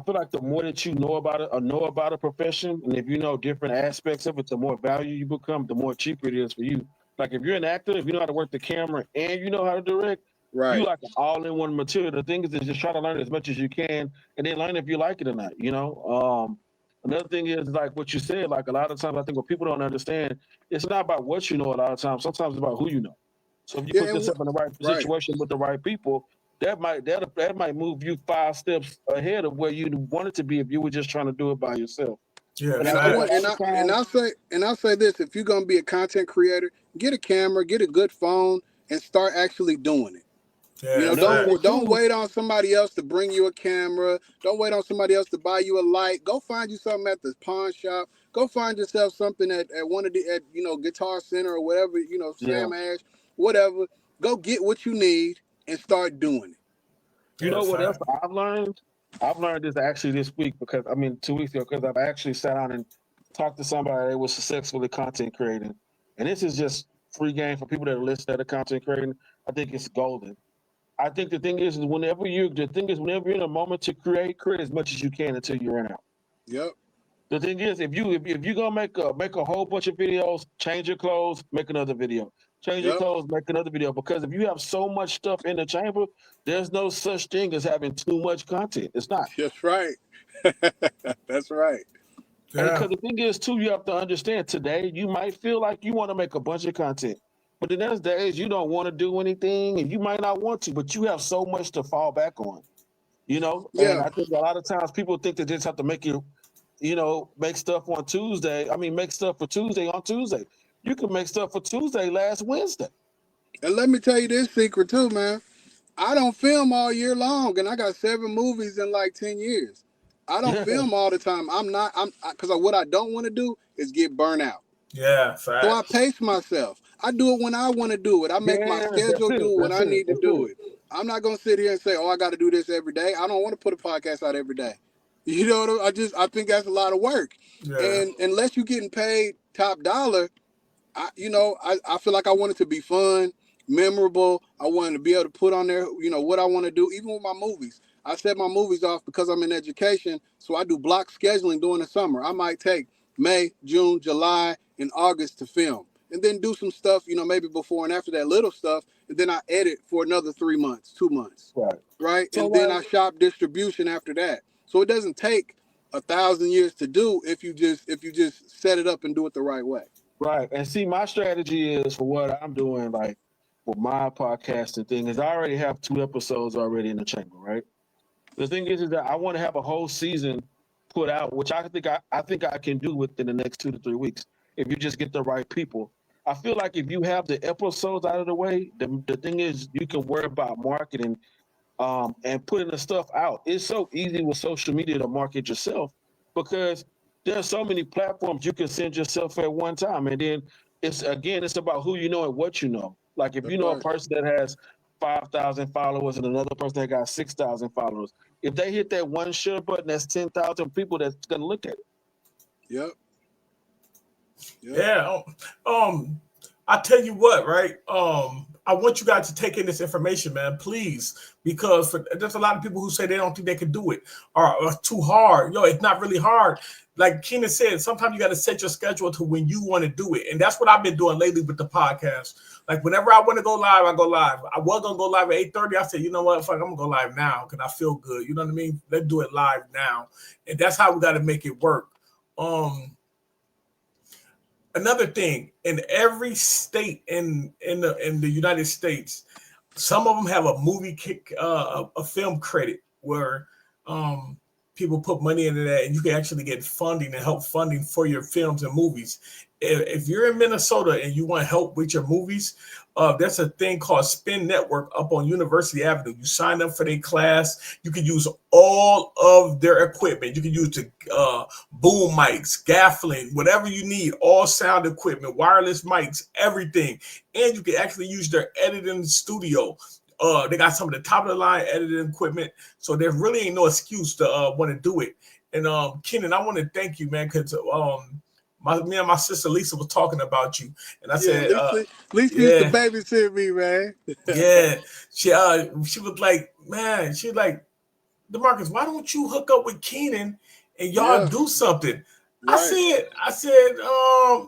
feel like the more that you know about it or know about a profession, and if you know different aspects of it, the more value you become, the more cheaper it is for you. Like if you're an actor, if you know how to work the camera and you know how to direct, you like an all-in-one material. The thing is just try to learn as much as you can, and then learn if you like it or not. You know. Another thing is like what you said. Like a lot of times, I think what people don't understand, it's not about what you know. A lot of times, sometimes it's about who you know. So if you put yourself in the right situation with the right people, that might move you 5 steps ahead of where you wanted to be if you were just trying to do it by yourself. Yeah, and I'll say this: if you're gonna be a content creator, get a camera, get a good phone, and start actually doing it. Yeah, you know, don't wait on somebody else to bring you a camera. Don't wait on somebody else to buy you a light. Go find you something at the pawn shop. Go find yourself something at one of the Guitar Center or whatever, Sam Ash, whatever. Go get what you need and start doing it. You know what else I've learned? I've learned this actually this week 2 weeks ago, because I've actually sat down and talked to somebody that was successfully content creating. And this is just free game for people that are listening that are content creating. I think it's golden. I think the thing is whenever you're in a moment to create as much as you can until you run out. Yep. The thing is, if you're gonna make a whole bunch of videos, change your clothes, make another video. Change your clothes, make another video. Because if you have so much stuff in the chamber, there's no such thing as having too much content. It's not. That's right. That's right. Because the thing is, too, you have to understand today, you might feel like you want to make a bunch of content. But then there's days you don't want to do anything, and you might not want to, but you have so much to fall back on. And I think a lot of times people think they just have to make stuff on Tuesday. I mean, make stuff for Tuesday on Tuesday. You can make stuff for Tuesday last Wednesday. And let me tell you this secret too, man. I don't film all year long, and I got 7 movies in like 10 years. I don't film all the time. Because what I don't want to do is get burnt out. Yeah, so I pace myself. I do it when I want to do it. I make my schedule do when I need to do it. I'm not gonna sit here and say, "Oh, I got to do this every day." I don't want to put a podcast out every day. You know what I think that's a lot of work. Yeah. And unless you're getting paid top dollar, I feel like I want it to be fun, memorable. I want to be able to put on there, what I want to do. Even with my movies, I set my movies off because I'm in education, so I do block scheduling during the summer. I might take May, June, July, and August to film, and then do some stuff, maybe before and after that little stuff, and then I edit for another 3 months, 2 months, right? So, and then I shop distribution after that. So it doesn't take 1,000 years to do if you just set it up and do it the right way. Right. And see, my strategy is for what I'm doing, like for my podcasting thing, is I already have 2 episodes already in the chamber, right? The thing is that I want to have a whole season put out, which I think I can do within the next 2 to 3 weeks if you just get the right people. I feel like if you have the episodes out of the way, the thing is you can worry about marketing and putting the stuff out. It's so easy with social media to market yourself because there's so many platforms you can send yourself at one time. And then it's about who you know and what you know. Like if you know a person that has 5,000 followers and another person that got 6,000 followers, if they hit that one share button, that's 10,000 people that's going to look at it. Yep. Yeah. I tell you what, right? I want you guys to take in this information, man, please, because there's a lot of people who say they don't think they can do it or it's too hard. It's not really hard. like Keenan said, sometimes you got to set your schedule to when you want to do it. And that's what I've been doing lately with the podcast. Like whenever I want to go live, I go live. I was going to go live at 8:30. I said, you know what? Fuck, I'm going to go live now because I feel good. You know what I mean? Let's do it live now. And that's how we got to make it work. Another thing, in every state in the United States, some of them have a movie kick, a film credit where people put money into that, and you can actually get funding and help funding for your films and movies. If you're in Minnesota and you want help with your movies, there's a thing called Spin Network up on University Avenue. You sign up for their class. You can use all of their equipment. You can use the boom mics, gaffling, whatever you need, all sound equipment, wireless mics, everything. And you can actually use their editing studio. They got some of the top of the line editing equipment, so there really ain't no excuse to want to do it. And Kenan, I want to thank you, man, because me and my sister Lisa was talking about you, and I said, Lisa used to babysit me, man. Yeah, she was like, man, she was like, DeMarcus, why don't you hook up with Kenan and y'all do something? Right. I said,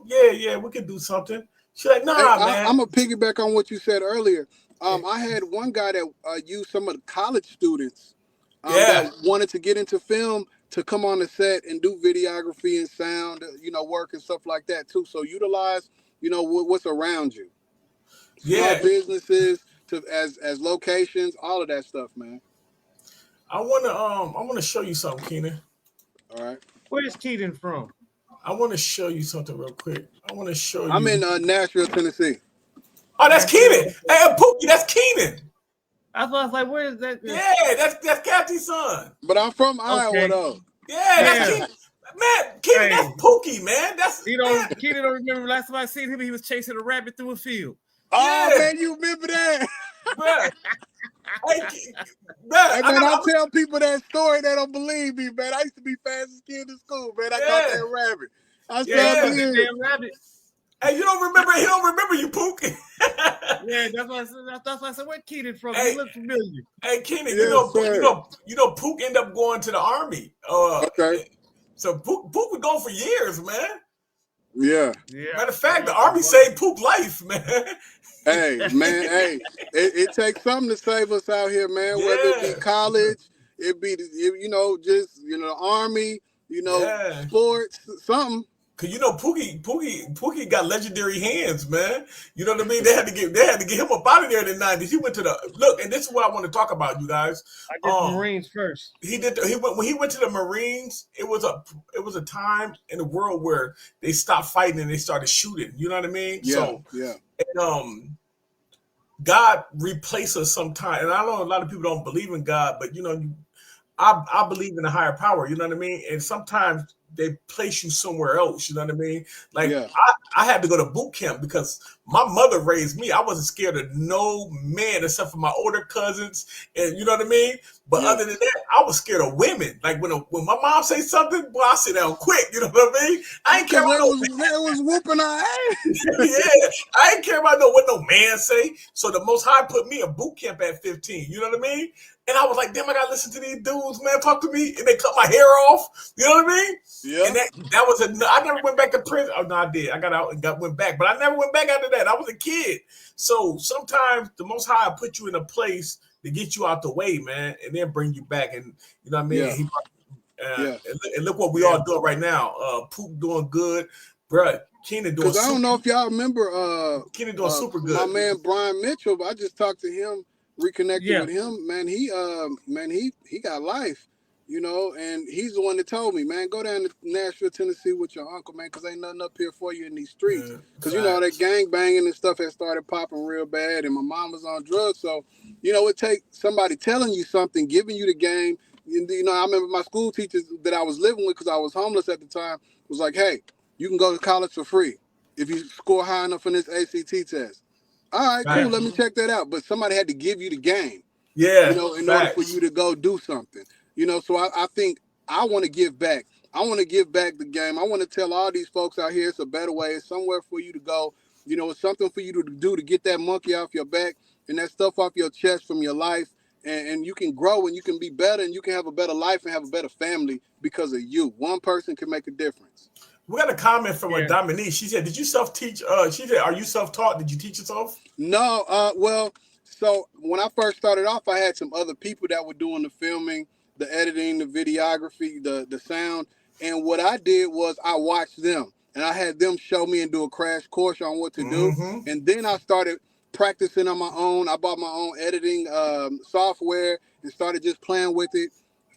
yeah, we could do something. She's like, nah, man. I'm gonna piggyback on what you said earlier. I had one guy that used some of the college students that wanted to get into film to come on the set and do videography and sound, work and stuff like that too. So utilize, what's around you. Small businesses as locations, all of that stuff, man. I wanna show you something, Kenan. All right. Where's Kenan from? I want to show you something real quick. I want to show you. I'm in Nashville, Tennessee. Oh, that's Kenan. Hey, Pookie, that's Kenan. I was like, where is that? Yeah, that's Kathy's son. But I'm from Iowa, though. Yeah, that's Kenan. Man, Kenan, that's Pookie, man. Kenan don't remember last time I seen him, he was chasing a rabbit through a field. Oh, man, you remember that? Hey, man, I tell people that story, they don't believe me, man. I used to be fastest kid in school, man. I caught that rabbit. I saw the damn rabbit. Hey, he don't remember you, Pook. Yeah, that's why I said, where Kenan from? He looks familiar. Hey, Kenan, you know, Pook ended up going to the Army. Okay. So Pook was gone for years, man. Yeah. Matter of fact, the Army saved Pook's life, man. Hey, man, it takes something to save us out here, man. Whether it be college, it be the Army, sports, something. Cause Pookie got legendary hands, man. You know what I mean? They had to get him up out of there in the 90s. He went to look, and this is what I want to talk about, you guys. I did the Marines first. When he went to the Marines, it was a time in the world where they stopped fighting and they started shooting. You know what I mean? And, God replaced us sometime. And I know a lot of people don't believe in God, but I believe in a higher power, you know what I mean? And sometimes they place you somewhere else, you know what I mean? Like I had to go to boot camp because my mother raised me. I wasn't scared of no man except for my older cousins, and you know what I mean? But other than that, I was scared of women. Like when my mom say something, boy, I sit down quick, you know what I mean? I ain't care about no man. It was whooping our ass. Yeah, I ain't care about what no man say. So the Most High put me in boot camp at 15, you know what I mean? And I was like, damn, I gotta listen to these dudes, man, talk to me, and they cut my hair off. You know what I mean? Yeah. And that was I never went back to prison. Oh no, I did. I got out and went back, but I never went back after that. I was a kid. So sometimes the Most High put you in a place to get you out the way, man, and then bring you back. And you know what I mean? Yeah. And look what we all doing right now. Poop doing good, bruh. Kenan doing. Because I don't know if y'all remember. Kenan doing super good. My man Brian Mitchell. I just talked to him. Reconnected with him, man. He got life, and he's the one that told me, man, go down to Nashville, Tennessee with your uncle, man, because ain't nothing up here for you in these streets. Because that gang banging and stuff had started popping real bad, and my mom was on drugs. So, it takes somebody telling you something, giving you the game. And, I remember my school teachers that I was living with, because I was homeless at the time, was like, hey, you can go to college for free if you score high enough on this ACT test. All right, cool. Let me check that out. But somebody had to give you the game. Yeah. In order for you to go do something. So I think I want to give back. I want to give back the game. I want to tell all these folks out here it's a better way. It's somewhere for you to go. It's something for you to do to get that monkey off your back and that stuff off your chest from your life and you can grow and you can be better and you can have a better life and have a better family because of you. One person can make a difference. We got a comment from Dominique. She said, "Did you self-teach?" She said, "Are you self-taught? Did you teach yourself?" No, well, so when I first started off, I had some other people that were doing the filming, the editing, the videography, the sound, and what I did was I watched them and I had them show me and do a crash course on what to do, and then I started practicing on my own. I bought my own editing software and started just playing with it.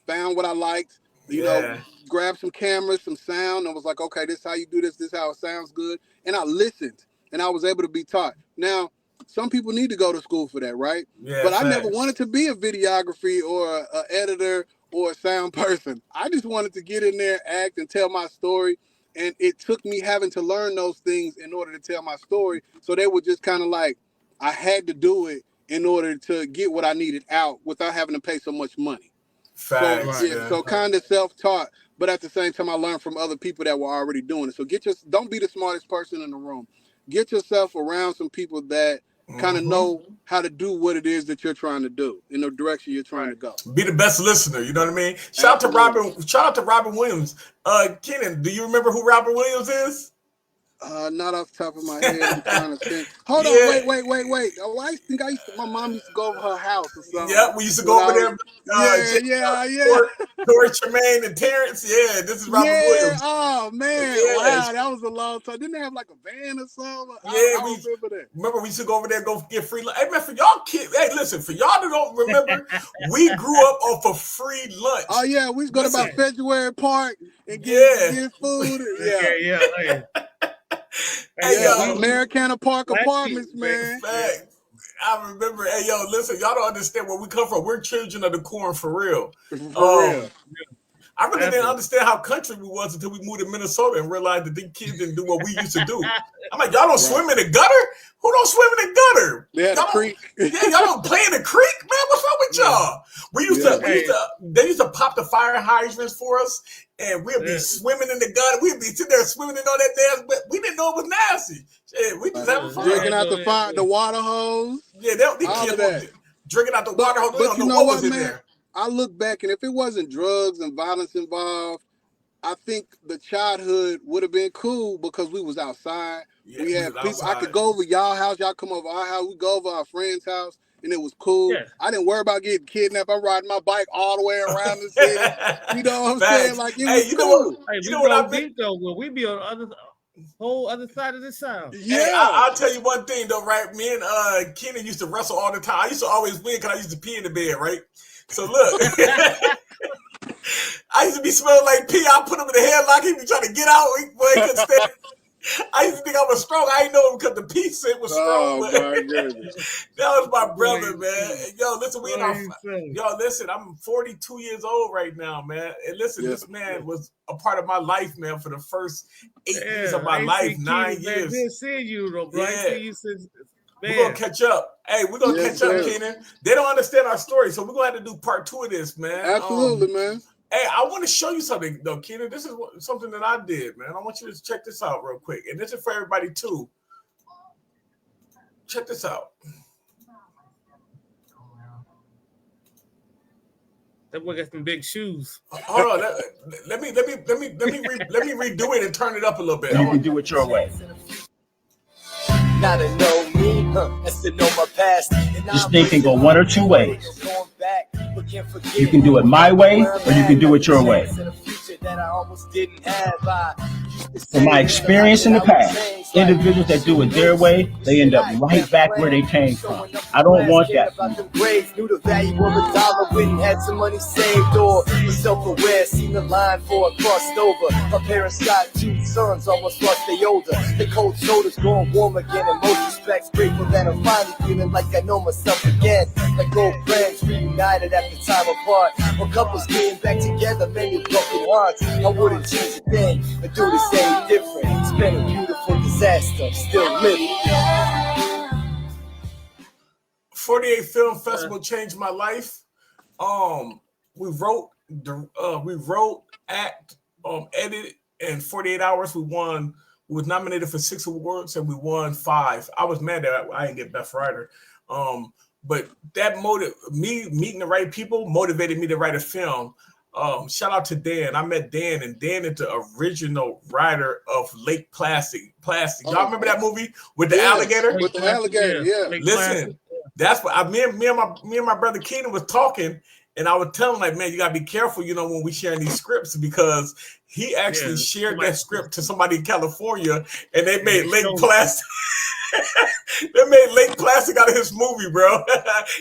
Found what I liked, you know, grabbed some cameras, some sound, and was like, okay, this is how you do this. This is how it sounds good, and I listened, and I was able to be taught. Now, some people need to go to school for that, right? Yeah, but I never wanted to be a videography or an editor or a sound person. I just wanted to get in there, act, and tell my story. And it took me having to learn those things in order to tell my story. So they were just kind of like, I had to do it in order to get what I needed out without having to pay so much money. Facts, so kind of self-taught, but at the same time, I learned from other people that were already doing it. So don't be the smartest person in the room. Get yourself around some people that kind of know how to do what it is that you're trying to do in the direction you're trying to go. Be the best listener, you know what I mean? Shout out to Robin Williams. Kenan, do you remember who Robin Williams is? Not off the top of my head. I'm trying to think. Hold on, wait. Oh, I think my mom used to go over her house or something. Yeah, we used to go over there. Tori Tremaine and Terrence. Yeah, this is Robin Williams. Oh man, wow, that was a long time. Didn't they have like a van or something? I remember that. Remember we used to go over there, go get free lunch. Hey man, for y'all kids, hey listen, for y'all that don't remember, we grew up off of free lunch. Oh yeah, we used to go to about February Park and get food. Americana Park Apartments, man. I remember. Hey, yo, listen, y'all don't understand where we come from. We're children of the corn for real. I really didn't understand how country we was until we moved to Minnesota and realized that these kids didn't do what we used to do. I'm like, y'all don't swim in the gutter? Who don't swim in the gutter? Yeah, the creek. Y'all don't play in the creek, man. What's wrong with y'all? They used to pop the fire hydrants for us, and we'd be swimming in the gutter. We'd be sitting there swimming in all that damn, but we didn't know it was nasty. Shit, we just having fun. Drinking out the water hose. Yeah, these kids drinking out the water hose. But you know what, man? There. I look back, and if it wasn't drugs and violence involved, I think the childhood would have been cool because we was outside. We had people. Outside. I could go over y'all house. Y'all come over our house. We go over our friend's house, and it was cool. Yeah. I didn't worry about getting kidnapped. I'm riding my bike all the way around the city. You know what I'm saying? Like, it was cool. You know what I mean? Though, when we be on the whole other side of the sound. Yeah, hey, I'll tell you one thing though, right? Me and Kenan used to wrestle all the time. I used to always win because I used to pee in the bed, right? So look, I used to be smelling like pee. I put him in the headlock. He'd be trying to get out. Boy, he couldn't stand. I used to think I was strong. I didn't know him because the pee scent was strong. Oh my goodness. That was my brother, man. Yo, listen, listen, I'm 42 years old right now, man. And listen, this man was a part of my life, man, for the first 8 years of my life, 9 years. I didn't see you, though, bro. I see you since. Man. We're gonna catch up. Hey, we're gonna catch up, Kenan. They don't understand our story, so we're gonna have to do part 2 of this, man. Absolutely, man. Hey, I want to show you something, though, Kenan. This is something that I did, man. I want you to check this out real quick, and this is for everybody too. Check this out. That boy got some big shoes. Hold on. Let me redo it and turn it up a little bit. You can do it your way. Now to know me, that's to know my past. This thing can go one or two ways. You can do it my way, or you can do it your way. From my experience in the past, individuals that do it their way, they end up right back where they came from. I don't want that. Knew the value of a dollar when he had some money saved, or was self-aware, seen the line for it crossed over. My parents got 2 sons, almost lost their older. The cold shoulders growing warm again. In most respects, grateful that I'm finally feeling like I know myself again. Like old friends reunited after time apart, or couples getting back together, many broken hearts. I wouldn't change a thing, but do the same different. It's been a beautiful disaster, still living. 48 Film Festival changed my life. We wrote, act, edited in 48 hours. We won. We was nominated for 6 awards and we won 5. I was mad that I didn't get Best Writer. But that me meeting the right people motivated me to write a film. Shout out to Dan. I met Dan, and Dan is the original writer of Lake Plastic. Y'all remember that movie with the alligator? With the alligator, yeah. Listen, that's what me and my brother Keenan was talking, and I was telling him, like, man, you gotta be careful, when we sharing these scripts, because he actually shared that script to somebody in California, and they made Lake Plastic. They made Lake Plastic out of his movie, bro.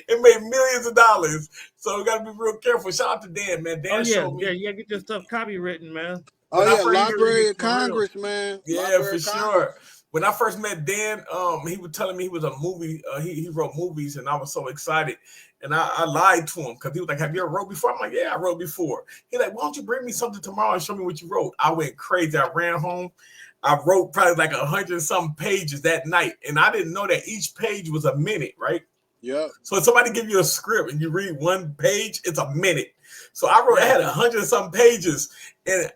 It made millions of dollars. So we gotta be real careful. Shout out to Dan, man. Dan showed me. Yeah, get your stuff copywritten, man. Oh yeah, Library of Congress, man. Yeah, for sure. When I first met Dan, he was telling me he was a movie. He wrote movies, and I was so excited. And I lied to him because he was like, "Have you ever wrote before?" I'm like, "Yeah, I wrote before." He's like, "Why don't you bring me something tomorrow and show me what you wrote?" I went crazy. I ran home. I wrote probably like 100-something pages that night, and I didn't know that each page was a minute, right? Yeah. So if somebody give you a script and you read one page, it's a minute. So I wrote, I had 100-something pages, and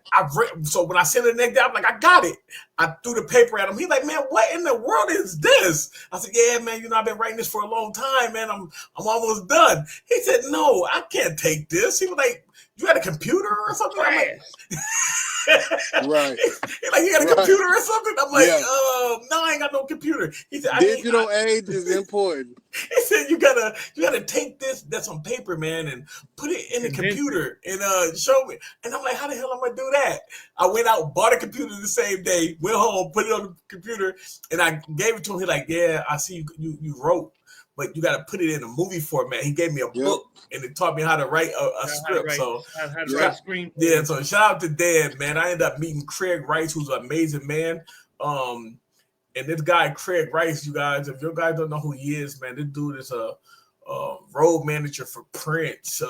so when I sent it the next day, I'm like, I got it. I threw the paper at him. He's like, man, what in the world is this? I said, yeah, man, I've been writing this for a long time, man. I'm almost done. He said, no, I can't take this. He was like, you got a computer or something? I'm like, right. He's like, you got a computer or something? I'm like, no, I ain't got no computer. He said, digital age is important. He said, you gotta take this that's on paper, man, and put it in the computer and show me. And I'm like, how the hell am I gonna do that? I went out, bought a computer the same day, went home, put it on the computer, and I gave it to him. He's like, yeah, I see you wrote, but you got to put it in a movie format. He gave me a book, and it taught me how to write a script. So shout out to Dan, man. I ended up meeting Craig Rice, who's an amazing man. And this guy, Craig Rice, you guys, if you guys don't know who he is, man, this dude is a road manager for Prince,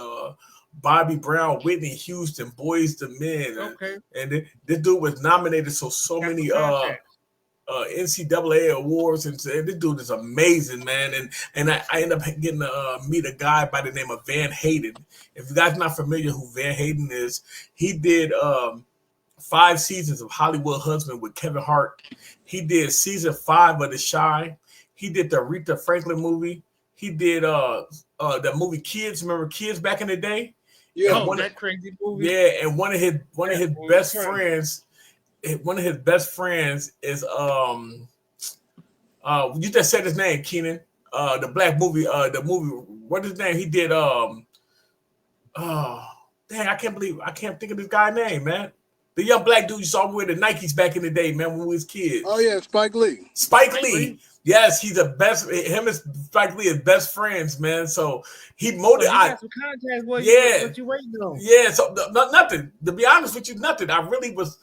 Bobby Brown, Whitney Houston, Boyz II Men. Okay. And this dude was nominated so many NCAA awards, and this dude is amazing, man. And I ended up getting to meet a guy by the name of Van Hayden. If you guys are not familiar who Van Hayden is, he did 5 seasons of Hollywood Husband with Kevin Hart. He did season 5 of The Chi. He did the Aretha Franklin movie. He did the movie Kids. Remember Kids back in the day? Yeah, that crazy movie. Yeah, and one of his best friends. One of his best friends is you just said his name, Keenan. The black movie, what is his name? He did dang, I can't think of this guy's name, man. The young black dude you saw wear the Nikes back in the day, man, when we was kids. Oh yeah, Spike Lee. Spike Lee. Yes, he's the best. Him and Spike Lee are best friends, man. So he motivated. What you waiting on? Yeah, so nothing. To be honest with you, nothing. I really was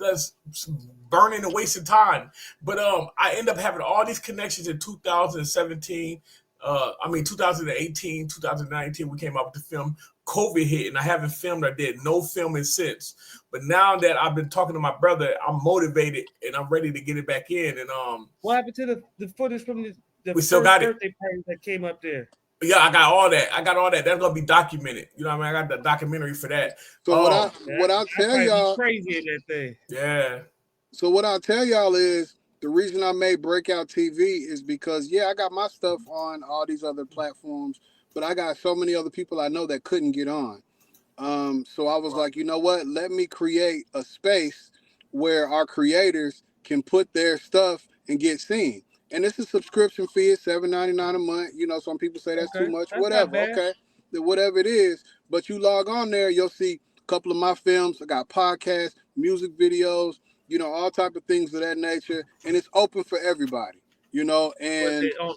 burning and wasting time. But I ended up having all these connections in 2017. 2018, 2019, we came out with the film. COVID hit, and I haven't filmed. I did no filming since. But now that I've been talking to my brother, I'm motivated and I'm ready to get it back in. And what happened to the footage from the we still got birthday party that came up there? Yeah, I got all that. That's gonna be documented. You know what I mean? I got the documentary for that. So what I'll tell y'all, crazy in that thing. Yeah. So what I'll tell y'all is the reason I made Breakout TV is because I got my stuff on all these other platforms, but I got so many other people I know that couldn't get on. So I was like, you know what? Let me create a space where our creators can put their stuff and get seen. And it's a subscription fee. It's $7.99 a month. Some people say that's too much. That's whatever. Okay. Whatever it is. But you log on there, you'll see a couple of my films. I got podcasts, music videos, all type of things of that nature. And it's open for everybody, and on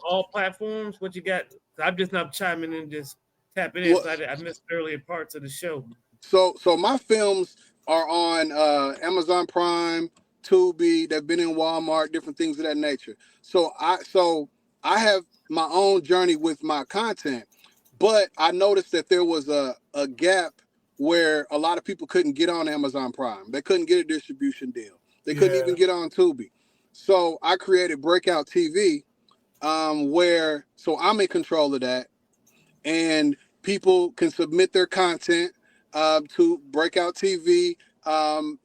all platforms. What you got? I'm just not chiming in, just tapping in. I missed earlier parts of the show. So my films are on Amazon Prime, Tubi. They've been in Walmart, different things of that nature. So I have my own journey with my content, but I noticed that there was a gap where a lot of people couldn't get on Amazon Prime. They couldn't get a distribution deal. They couldn't even get on Tubi. So I created Breakout TV, so I'm in control of that, and people can submit their content to Breakout TV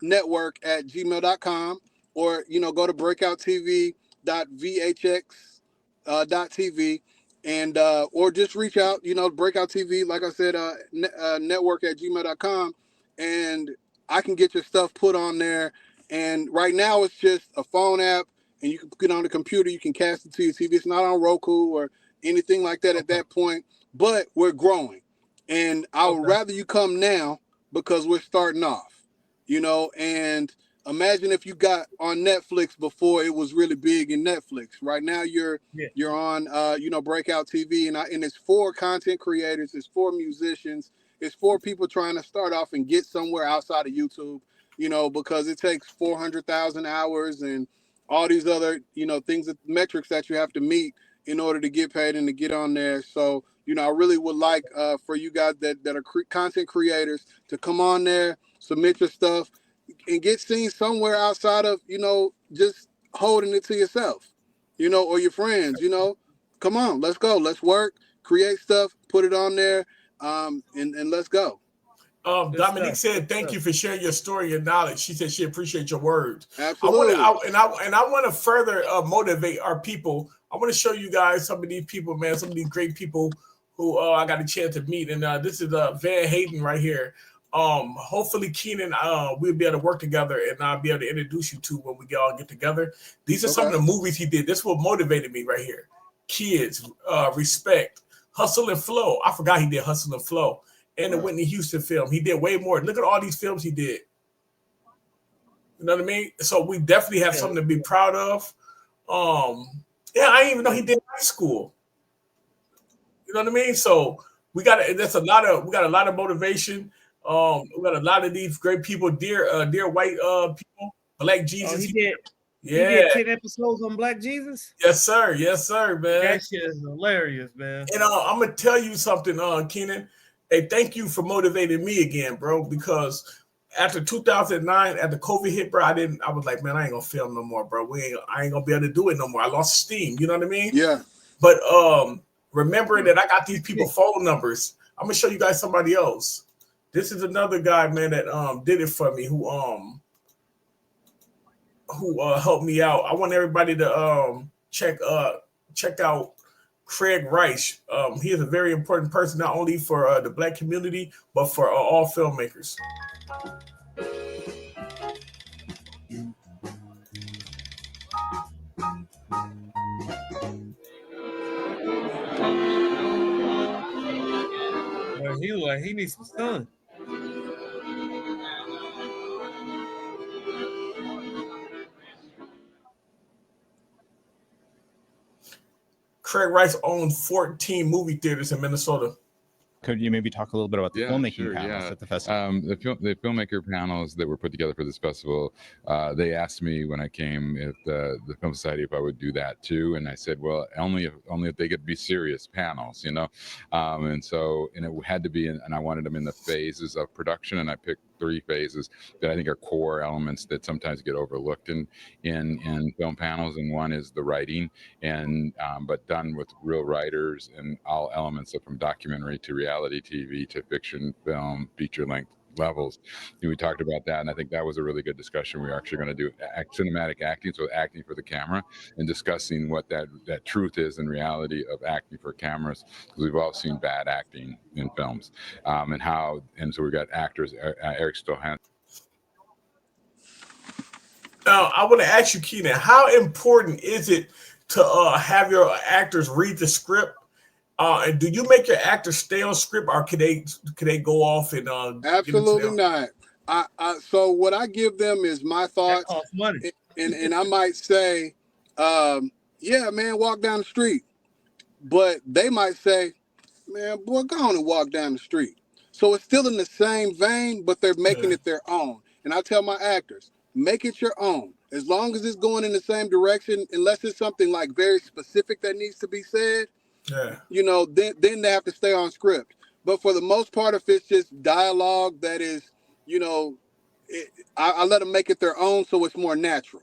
network at gmail.com, or go to breakouttv.vhx.tv, and or just reach out, Breakout TV, like I said, network@gmail.com, and I can get your stuff put on there. And right now it's just a phone app, and you can put it on the computer. You can cast it to your TV. It's not on Roku or anything like that at that point, but we're growing. And I would rather you come now because we're starting off, and imagine if you got on Netflix before it was really big in Netflix. Right now you're on Breakout TV, and it's for content creators, it's for musicians, it's for people trying to start off and get somewhere outside of YouTube, because it takes 400,000 hours and all these other, things, metrics that you have to meet in order to get paid and to get on there. So, I really would like for you guys that are content creators to come on there, submit your stuff, and get seen somewhere outside of, just holding it to yourself, or your friends, come on, let's go, let's work, create stuff, put it on there, and let's go. Dominique said, thank you for sharing your story and knowledge. She said she appreciates your words. Absolutely. I want to further motivate our people. I want to show you guys some of these people, man, some of these great people who I got a chance to meet. And this is Van Hayden right here. Hopefully Keenan, we'll be able to work together, and I'll be able to introduce you to when we all get together. These are some of the movies he did. This is what motivated me right here. Kids, Respect, Hustle and Flow. I forgot he did Hustle and Flow. And the Whitney Houston film. He did way more. Look at all these films he did. You know what I mean? So we definitely have something to be proud of. I didn't even know he did high school. You know what I mean? So we got a lot of motivation. We got a lot of these great people, dear white people, Black Jesus. He did 10 episodes on Black Jesus? Yes, sir, man. That shit is hilarious, man. And I'm gonna tell you something, Keenan. Hey, thank you for motivating me again, bro, because after 2009, after COVID hit, bro, I was like, man, I ain't gonna film no more, bro. I ain't gonna be able to do it no more. I lost steam, you know what I mean? Yeah. But remembering that I got these people phone numbers, I'm gonna show you guys somebody else. This is another guy, man, that did it for me, who helped me out. I want everybody to check out Craig Rice. He is a very important person, not only for the Black community, but for all filmmakers. Well, he needs some sun. Craig Rice owns 14 movie theaters in Minnesota. Could you maybe talk a little bit about the filmmaking panels at the festival? The filmmaker panels that were put together for this festival, they asked me when I came at the Film Society if I would do that too, and I said, well, only if they could be serious panels, and it had to be, and I wanted them in the phases of production, and I picked 3 phases that I think are core elements that sometimes get overlooked in film panels. And one is the writing, and but done with real writers and all elements of from documentary to reality TV to fiction, film, feature length levels. We talked about that, and I think that was a really good discussion. We're actually going to do cinematic acting, so acting for the camera, and discussing what that truth is and reality of acting for cameras, because we've all seen bad acting in films, and so we've got actors, Eric Stolhan. Now, I want to ask you, Keenan, how important is it to have your actors read the script? And do you make your actors stay on script, or could they go off and absolutely not? So what I give them is my thoughts, money. And I might say, yeah, man, walk down the street, but they might say, man, boy, go on and walk down the street. So it's still in the same vein, but they're making it their own. And I tell my actors, make it your own. As long as it's going in the same direction, unless it's something like very specific that needs to be said. Yeah. Then they have to stay on script. But for the most part, if it's just dialogue that is, I let them make it their own, so it's more natural.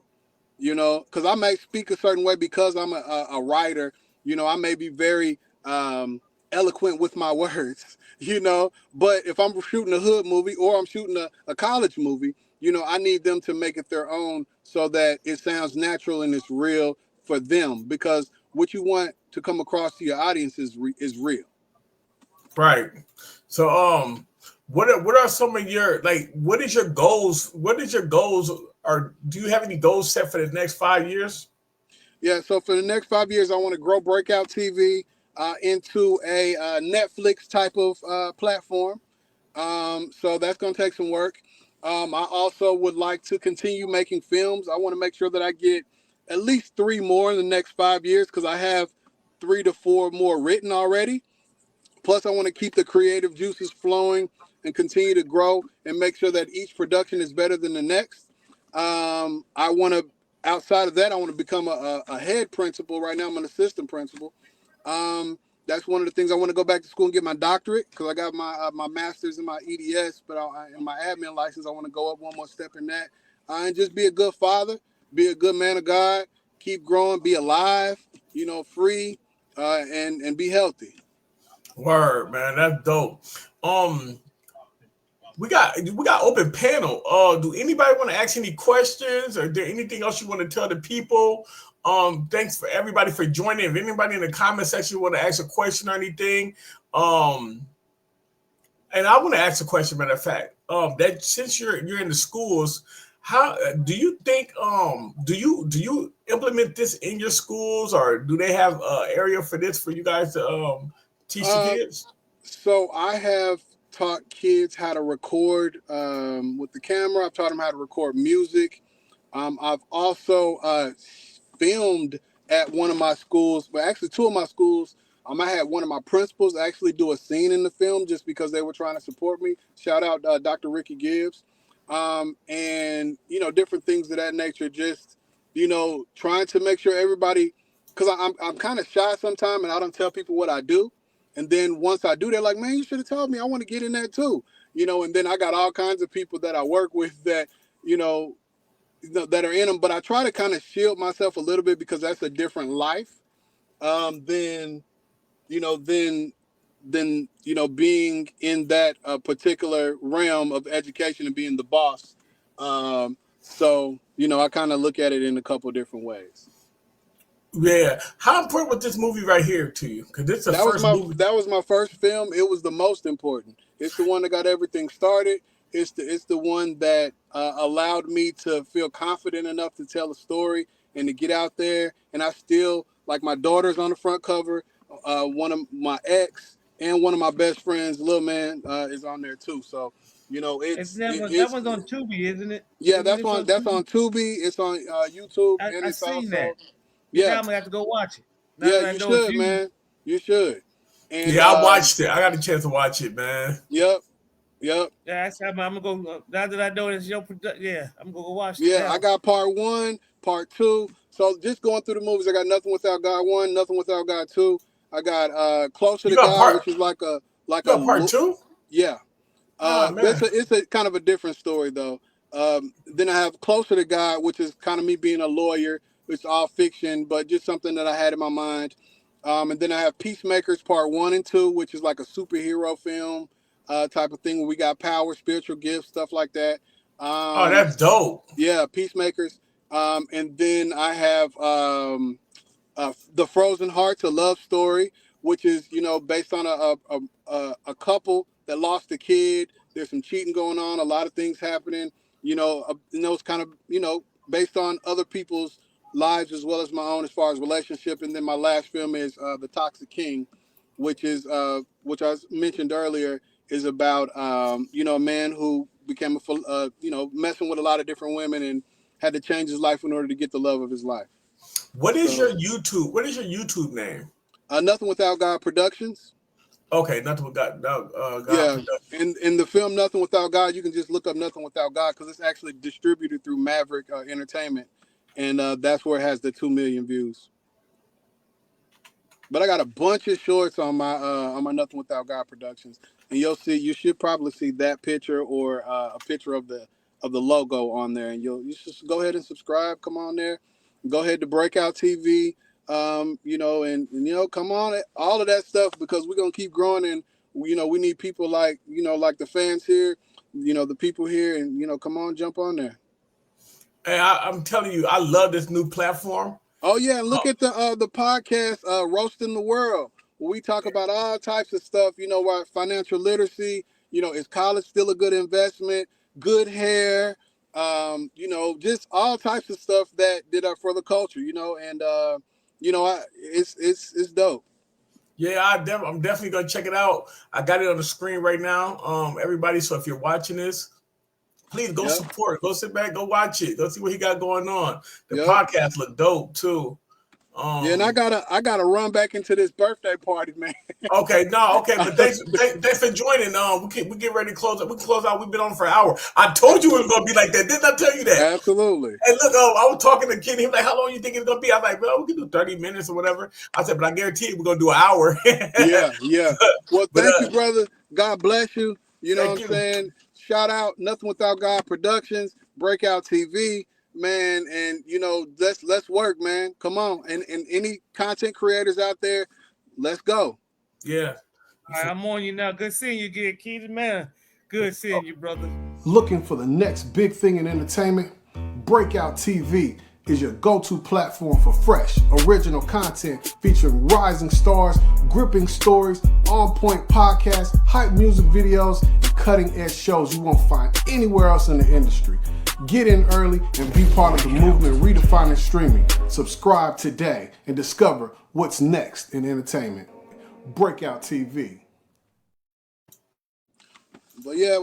Because I may speak a certain way because I'm a writer. I may be very eloquent with my words. But if I'm shooting a hood movie or I'm shooting a college movie, I need them to make it their own so that it sounds natural and it's real for them. Because what you want to come across to your audience is real. Right. So what are some of your, like, what is your goals? Or do you have any goals set for the next 5 years? Yeah, so for the next 5 years, I want to grow Breakout TV into a Netflix type of platform. So that's going to take some work. I also would like to continue making films. I want to make sure that I get at least 3 more in the next 5 years, because I have 3 to 4 more written already. Plus, I want to keep the creative juices flowing and continue to grow and make sure that each production is better than the next. I want to, outside of that, I want to become a head principal. Right now, I'm an assistant principal. That's one of the things. I want to go back to school and get my doctorate, because I got my master's in my EDS, but in my admin license, I want to go up one more step in that. And just be a good father, be a good man of God, keep growing, be alive, free, and be healthy. Word, man, that's dope. We got open panel. Do anybody want to ask any questions, or is there anything else you want to tell the people? Thanks for everybody for joining. If anybody in the comment section want to ask a question or anything, and I want to ask a question. Matter of fact, that since you're in the schools, how do you think? Do you implement this in your schools, or do they have an area for this for you guys to teach the kids? So I have taught kids how to record with the camera. I've taught them how to record music. I've also filmed at one of my schools, but actually 2 of my schools. I had one of my principals actually do a scene in the film just because they were trying to support me. Shout out Dr. Ricky Gibbs. And, different things of that nature, just, trying to make sure everybody, because I'm kind of shy sometimes and I don't tell people what I do. And then once I do, they're like, man, you should have told me. I want to get in that too. And then I got all kinds of people that I work with that, that are in them. But I try to kind of shield myself a little bit, because that's a different life than being in that particular realm of education and being the boss. So, I kind of look at it in a couple different ways. Yeah. How important was this movie right here to you? Because this is the first movie. That was my first film. It was the most important. It's the one that got everything started. It's the one that allowed me to feel confident enough to tell a story and to get out there. And I still, like, my daughter's on the front cover. One of my ex and one of my best friends, Lil Man, is on there too. So, that one's on Tubi, isn't it? Yeah, that's on Tubi. It's on YouTube. And it's seen also that. Yeah, I'm gonna have to go watch it. Yeah, you should, man. You should. And, yeah, I watched it. I got a chance to watch it, man. Yep. Yeah, I'm gonna go. Now that I know it's your production, yeah, I'm gonna go watch it. Yeah, I got part 1, part 2. So just going through the movies, I got Nothing Without God 1, Nothing Without God 2. I got Closer to God, which is like a part 2. Yeah. It's a kind of a different story though. Then I have Closer to God, which is kind of me being a lawyer. It's all fiction, but just something that I had in my mind. And then I have Peacemakers Part 1 and 2, which is like a superhero film type of thing where we got power, spiritual gifts, stuff like that. Oh, that's dope. Yeah, Peacemakers. And then I have The Frozen Hearts, a love story, which is, based on a couple that lost a kid. There's some cheating going on, a lot of things happening, those kind of, based on other people's lives as well as my own as far as relationship. And then my last film is The Toxic King, which I mentioned earlier, is about a man who became messing with a lot of different women and had to change his life in order to get the love of his life. What is your YouTube name? Nothing Without God Productions. Okay, Nothing Without God. Yeah, and in the film Nothing Without God, you can just look up Nothing Without God, because it's actually distributed through Maverick Entertainment. And that's where it has the 2 million views. But I got a bunch of shorts on my Nothing Without God Productions, and you should probably see that picture or a picture of the logo on there, and you just go ahead and subscribe. Come on there, go ahead to Breakout TV, and come on, all of that stuff, because we're gonna keep growing, and we need people like the fans here, the people here, and come on, jump on there. Hey, I'm telling you, I love this new platform. Oh yeah, and look at the podcast, Roasting the World, where we talk about all types of stuff. You know, what financial literacy. You know, is college still a good investment? Good hair. You know, just all types of stuff that are for the culture. You know, and you know, it's dope. Yeah, I'm definitely gonna check it out. I got it on the screen right now. Everybody, so if you're watching this, please go support. Go sit back, go watch it. Go see what he got going on. The podcast look dope too. Yeah, and I gotta run back into this birthday party, man. Okay, but thanks for joining. We get ready to close up. We can close out. We've been on for an hour. I told you it was gonna be like that. Didn't I tell you that? Absolutely. And look, I was talking to Kenny. He was like, "How long you think it's gonna be?" I was like, "Well, we can do 30 minutes or whatever." I said, "But I guarantee you, we're gonna do an hour." Yeah. Well, thank you, brother. God bless you. You know what I'm saying? Shout out Nothing Without God Productions, Breakout TV. Man, and you know, let's work, man. Come on, and any content creators out there, let's go. Yeah. All right, I'm on you now. Good seeing you again, Keith, man. Good seeing you, brother. Looking for the next big thing in entertainment? Breakout TV is your go-to platform for fresh, original content featuring rising stars, gripping stories, on-point podcasts, hype music videos, and cutting-edge shows you won't find anywhere else in the industry. Get in early and be part of the movement redefining streaming. Subscribe today and discover what's next in entertainment. Breakout TV. But yeah.